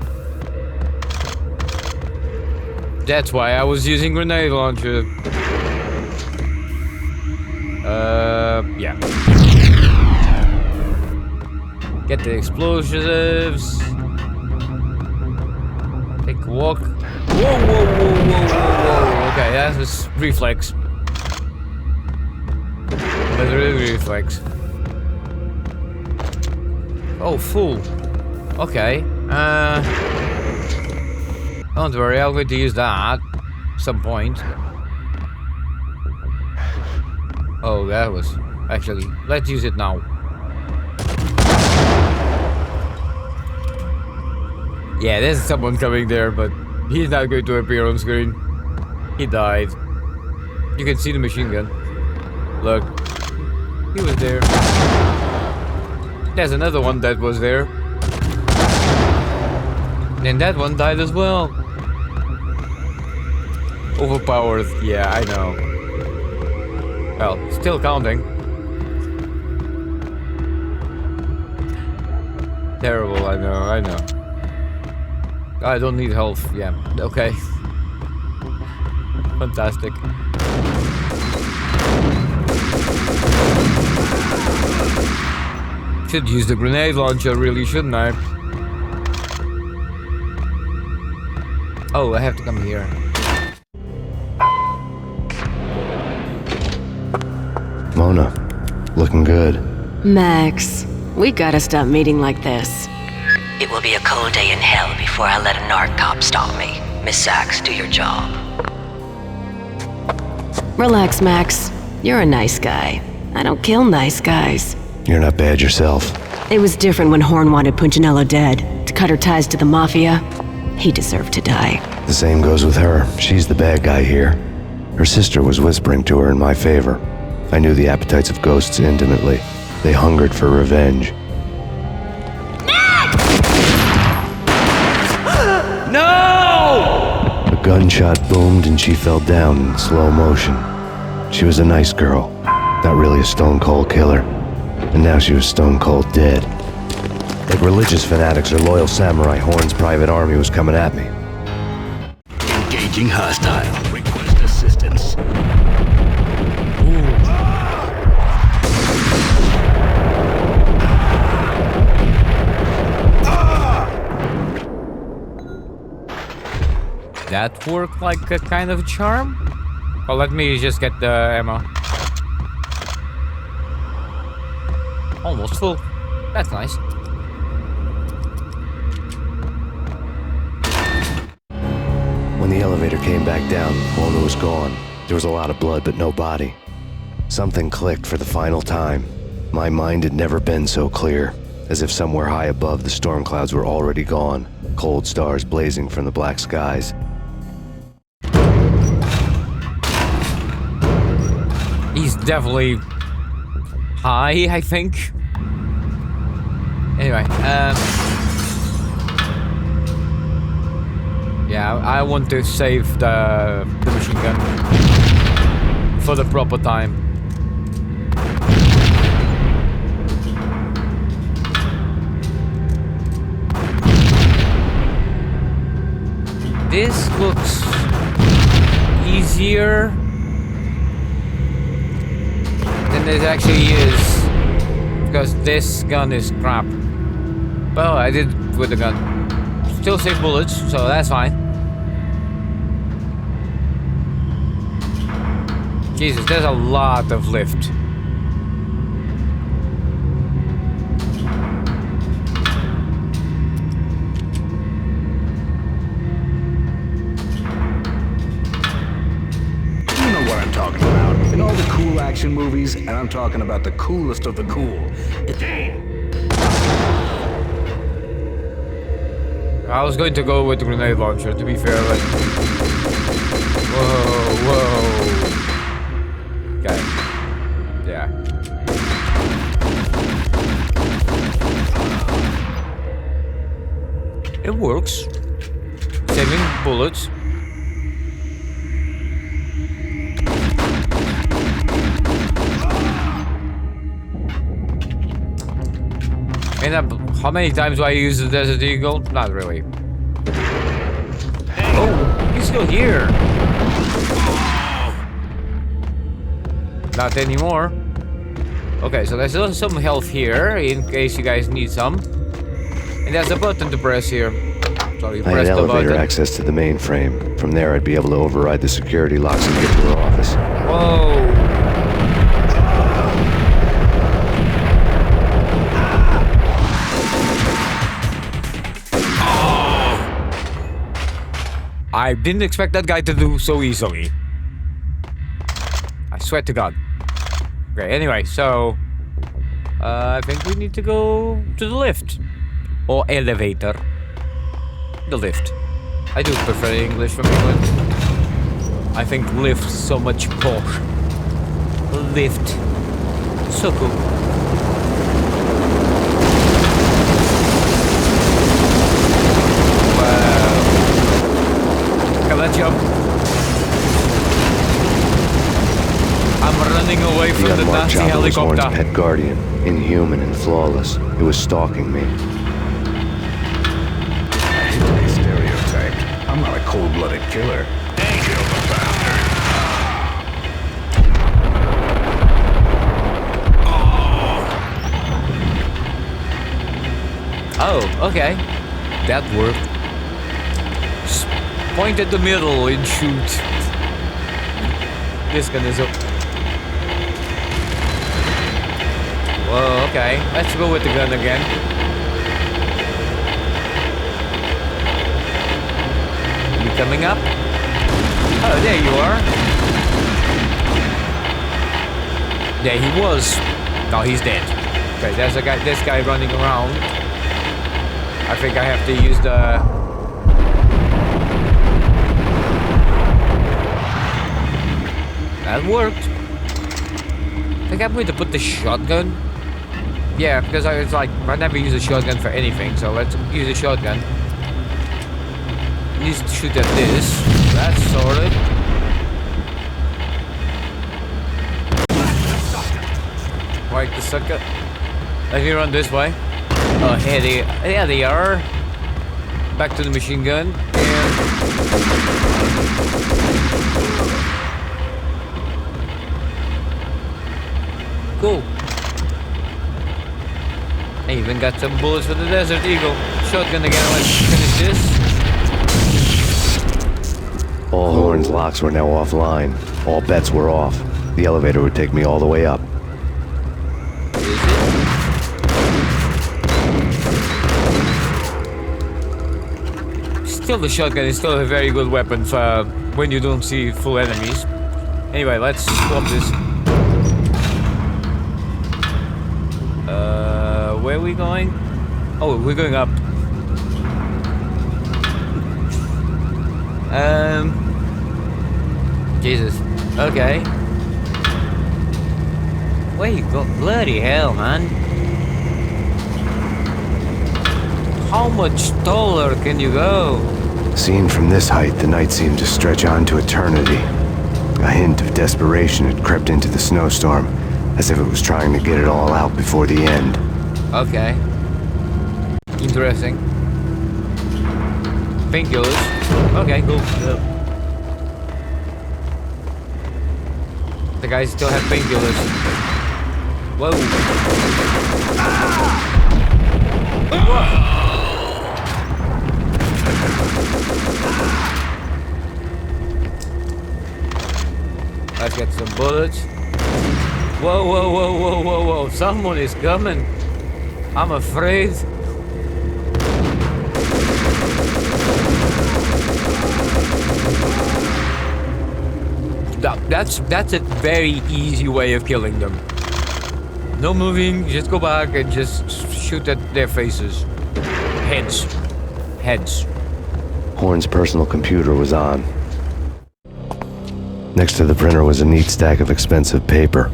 That's why I was using grenade launcher. Yeah. Get the explosives. Take a walk. Whoa. Okay, that's a reflex. Literally reflex. Oh, full. Okay. Don't worry, I'm going to use that at some point. Oh, that was... Actually, let's use it now. Yeah, there's someone coming there, but he's not going to appear on screen. He died. You can see the machine gun. Look. He was there. There's another one that was there. And that one died as well. Overpowered. Yeah, I know. Well, still counting. Terrible, I know. I don't need health. Yeah, okay. Fantastic. Should use the grenade launcher, really, shouldn't I? Oh, I have to come here. Mona, looking good. Max, we gotta stop meeting like this. It will be a cold day in hell before I let a narc cop stop me. Miss Sachs, do your job. Relax, Max. You're a nice guy. I don't kill nice guys. You're not bad yourself. It was different when Horn wanted Punchinello dead. To cut her ties to the Mafia, he deserved to die. The same goes with her. She's the bad guy here. Her sister was whispering to her in my favor. I knew the appetites of ghosts intimately. They hungered for revenge. No! A gunshot boomed and she fell down in slow motion. She was a nice girl, not really a stone-cold killer. And now she was stone-cold dead. Like religious fanatics or loyal samurai, Horn's private army was coming at me. Engaging hostile. Request assistance. That worked like a kind of charm? Oh, let me just get the ammo. Almost full. That's nice. When the elevator came back down, Mona was gone. There was a lot of blood, but no body. Something clicked for the final time. My mind had never been so clear, as if somewhere high above the storm clouds were already gone, cold stars blazing from the black skies. He's definitely high, I think. Anyway, yeah, I want to save the machine gun for the proper time. this looks easier than it actually is. Because this gun is crap. Well, I did with the gun. Still save bullets, so that's fine. Jesus, there's a lot of lift. You know what I'm talking about. In all the cool action movies, and I'm talking about the coolest of the cool. I was going to go with the grenade launcher, to be fair, but... Whoa. Okay. Yeah. It works. Saving bullets. And how many times do I use the Desert Eagle? Not really. Oh, he's still here. Not anymore. Okay, so there's still some health here in case you guys need some. And there's a button to press here. So you I press had the elevator button. access to the mainframe. From there, I'd be able to override the security locks and get to her office. Whoa. I didn't expect that guy to do so easily. I swear to God. Okay, anyway, so... I think we need to go to the lift. Or elevator. The lift. I do prefer English from England. I think lift so much posh. Lift. So cool. Let's jump. I'm running away from the unmarked Nazi chopper was Horn's helicopter. pet guardian, inhuman and flawless. It was stalking me. I hate to be stereotyped. I'm not a cold-blooded killer. Kill the bastard. Oh, okay. That worked. Just point at the middle and shoot. This gun is up. Whoa, okay. Let's go with the gun again. You coming up? Oh, there you are. There he was. No, he's dead. Okay, there's a guy. This guy running around. I think I have to use the... That worked. I think I'm going to put the shotgun. Yeah, because I was like, I never use a shotgun for anything, so let's use a shotgun. Needs to shoot at this. That's sorted. Right, the sucker. Let me run this way. Oh, here they are. Back to the machine gun. And... Cool. I even got some bullets for the Desert Eagle. Shotgun again, let's finish this. All Horn's locks were now offline. All bets were off. The elevator would take me all the way up. Still, the shotgun is still a very good weapon for when you don't see full enemies. Anyway, let's swap this. Where are we going? Oh, we're going up. Jesus. Okay. Where you go? Bloody hell, man. How much taller can you go? Seen from this height, the night seemed to stretch on to eternity. A hint of desperation had crept into the snowstorm, as if it was trying to get it all out before the end. Okay. Interesting. Painkillers. Okay, cool. The guys still have painkillers. Whoa. Let's get some bullets. Whoa, whoa, whoa, whoa, whoa, whoa. Someone is coming. I'm afraid. That's a very easy way of killing them. No moving, just go back and just shoot at their faces. Heads. Heads. Horn's personal computer was on. Next to the printer was a neat stack of expensive paper.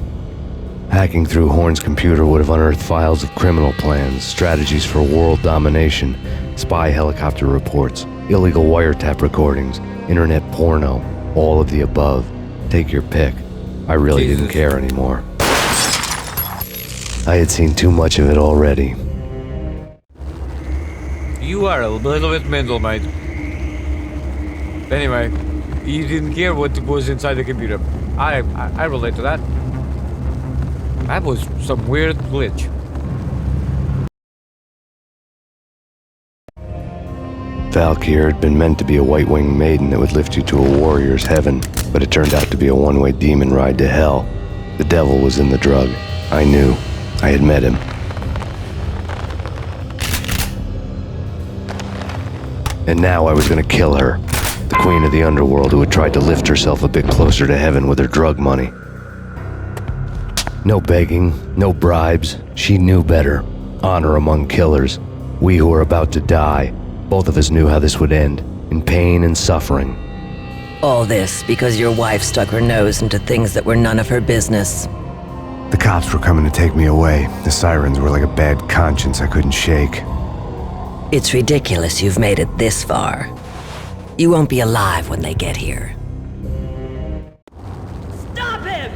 Hacking through Horn's computer would have unearthed files of criminal plans, strategies for world domination, spy helicopter reports, illegal wiretap recordings, internet porno, all of the above. Take your pick. I really didn't care anymore. I had seen too much of it already. You are a little bit mental, mate. Anyway, you didn't care what was inside the computer. I relate to that. That was some weird glitch. Valkyr had been meant to be a white-winged maiden that would lift you to a warrior's heaven, but it turned out to be a one-way demon ride to hell. The devil was in the drug. I knew. I had met him. And now I was gonna kill her, the queen of the underworld who had tried to lift herself a bit closer to heaven with her drug money. No begging, no bribes. She knew better. Honor among killers. We who were about to die. Both of us knew how this would end, in pain and suffering. All this because your wife stuck her nose into things that were none of her business. The cops were coming to take me away. The sirens were like a bad conscience I couldn't shake. It's ridiculous you've made it this far. You won't be alive when they get here. Stop him!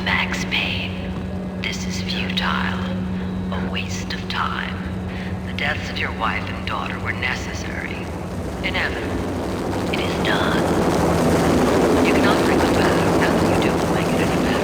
Max Payne, this is futile. A waste of time. The deaths of your wife and daughter were necessary. Inevitable. It is done. You cannot bring them back. Nothing you do will make it any better.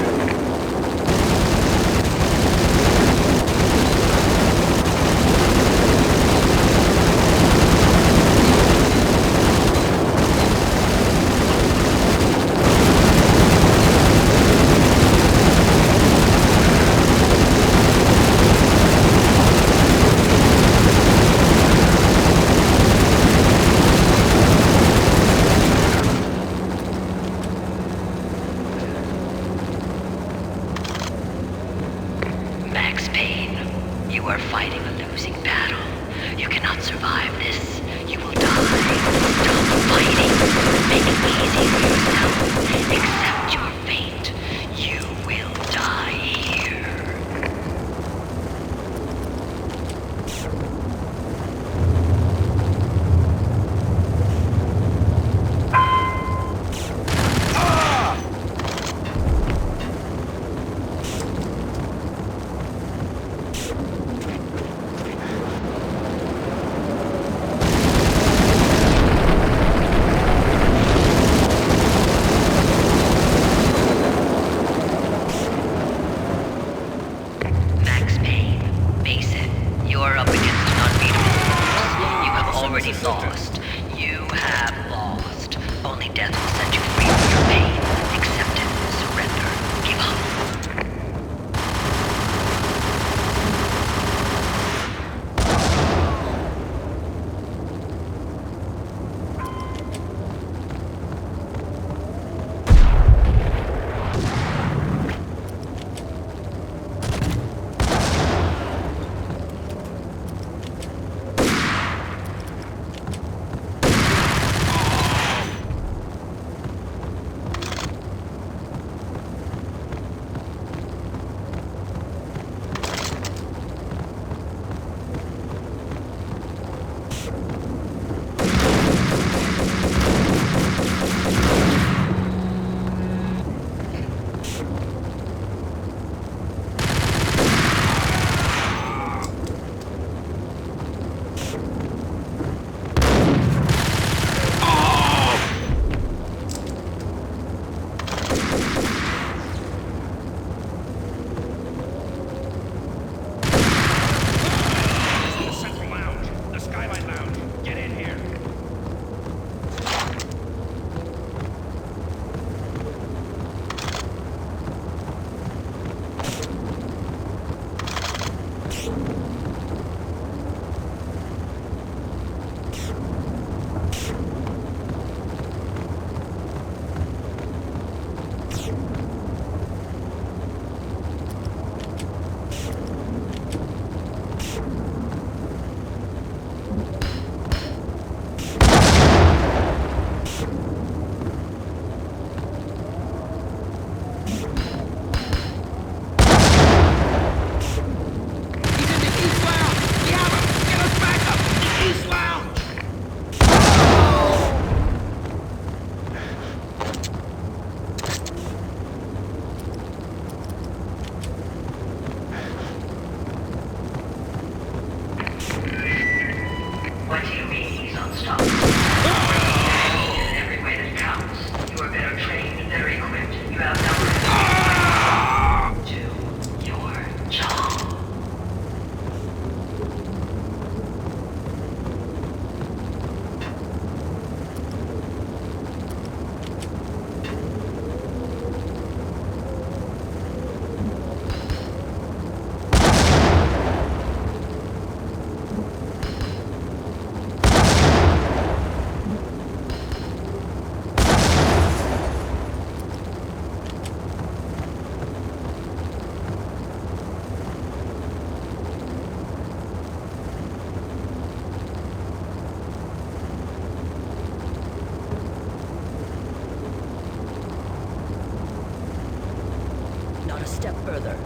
step further.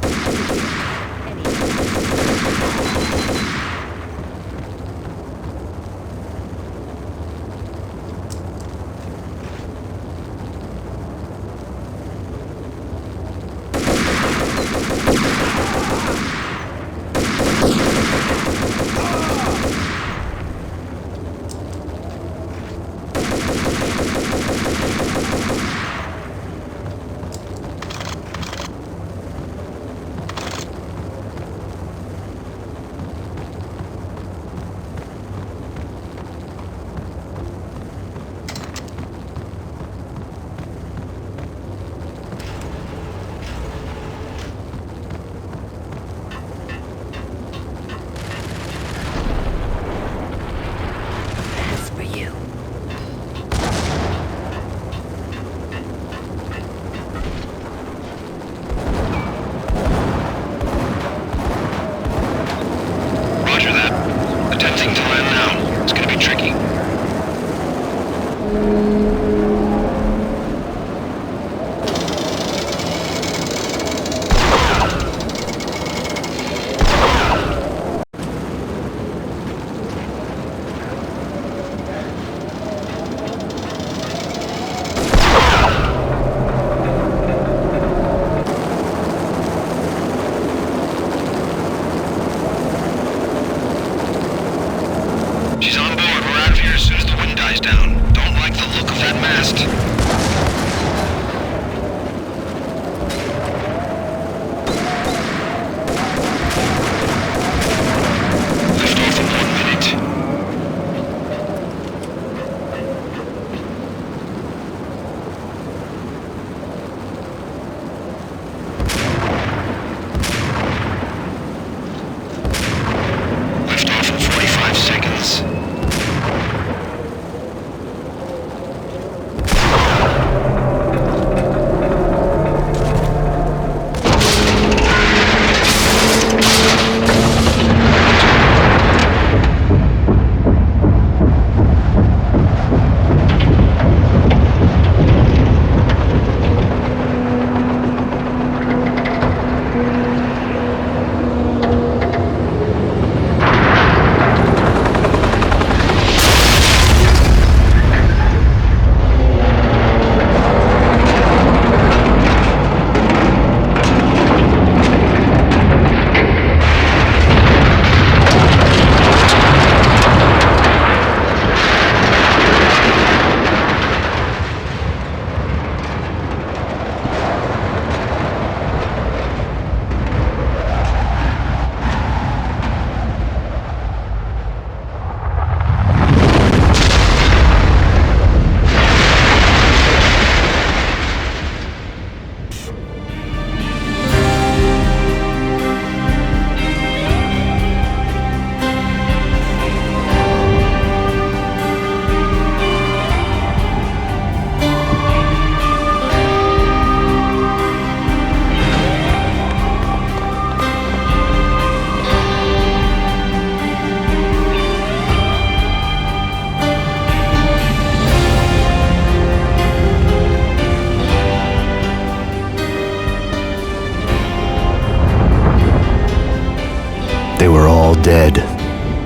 They were all dead.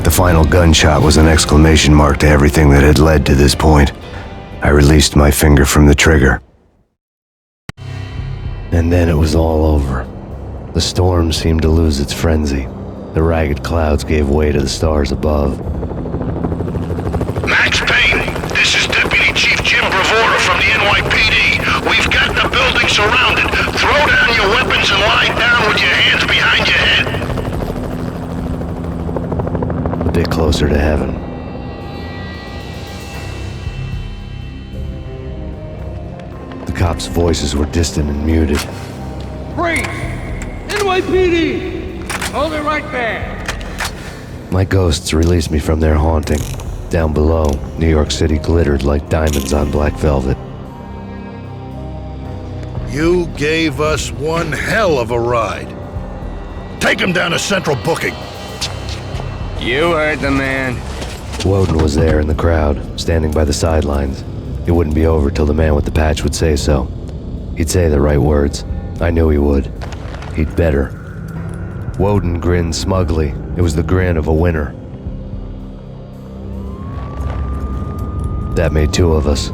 The final gunshot was an exclamation mark to everything that had led to this point. I released my finger from the trigger. And then it was all over. The storm seemed to lose its frenzy. The ragged clouds gave way to the stars above. Max Payne, this is Deputy Chief Jim Bravura from the NYPD. We've got the building surrounded. Throw down your weapons and lie down with your hands behind your head. A bit closer to heaven. The cops' voices were distant and muted. Freeze! NYPD! Hold it right there! My ghosts released me from their haunting. Down below, New York City glittered like diamonds on black velvet. You gave us one hell of a ride. Take him down to Central Booking. You heard the man. Woden was there in the crowd, standing by the sidelines. It wouldn't be over till the man with the patch would say so. He'd say the right words. I knew he would. He'd better. Woden grinned smugly. It was the grin of a winner. That made two of us.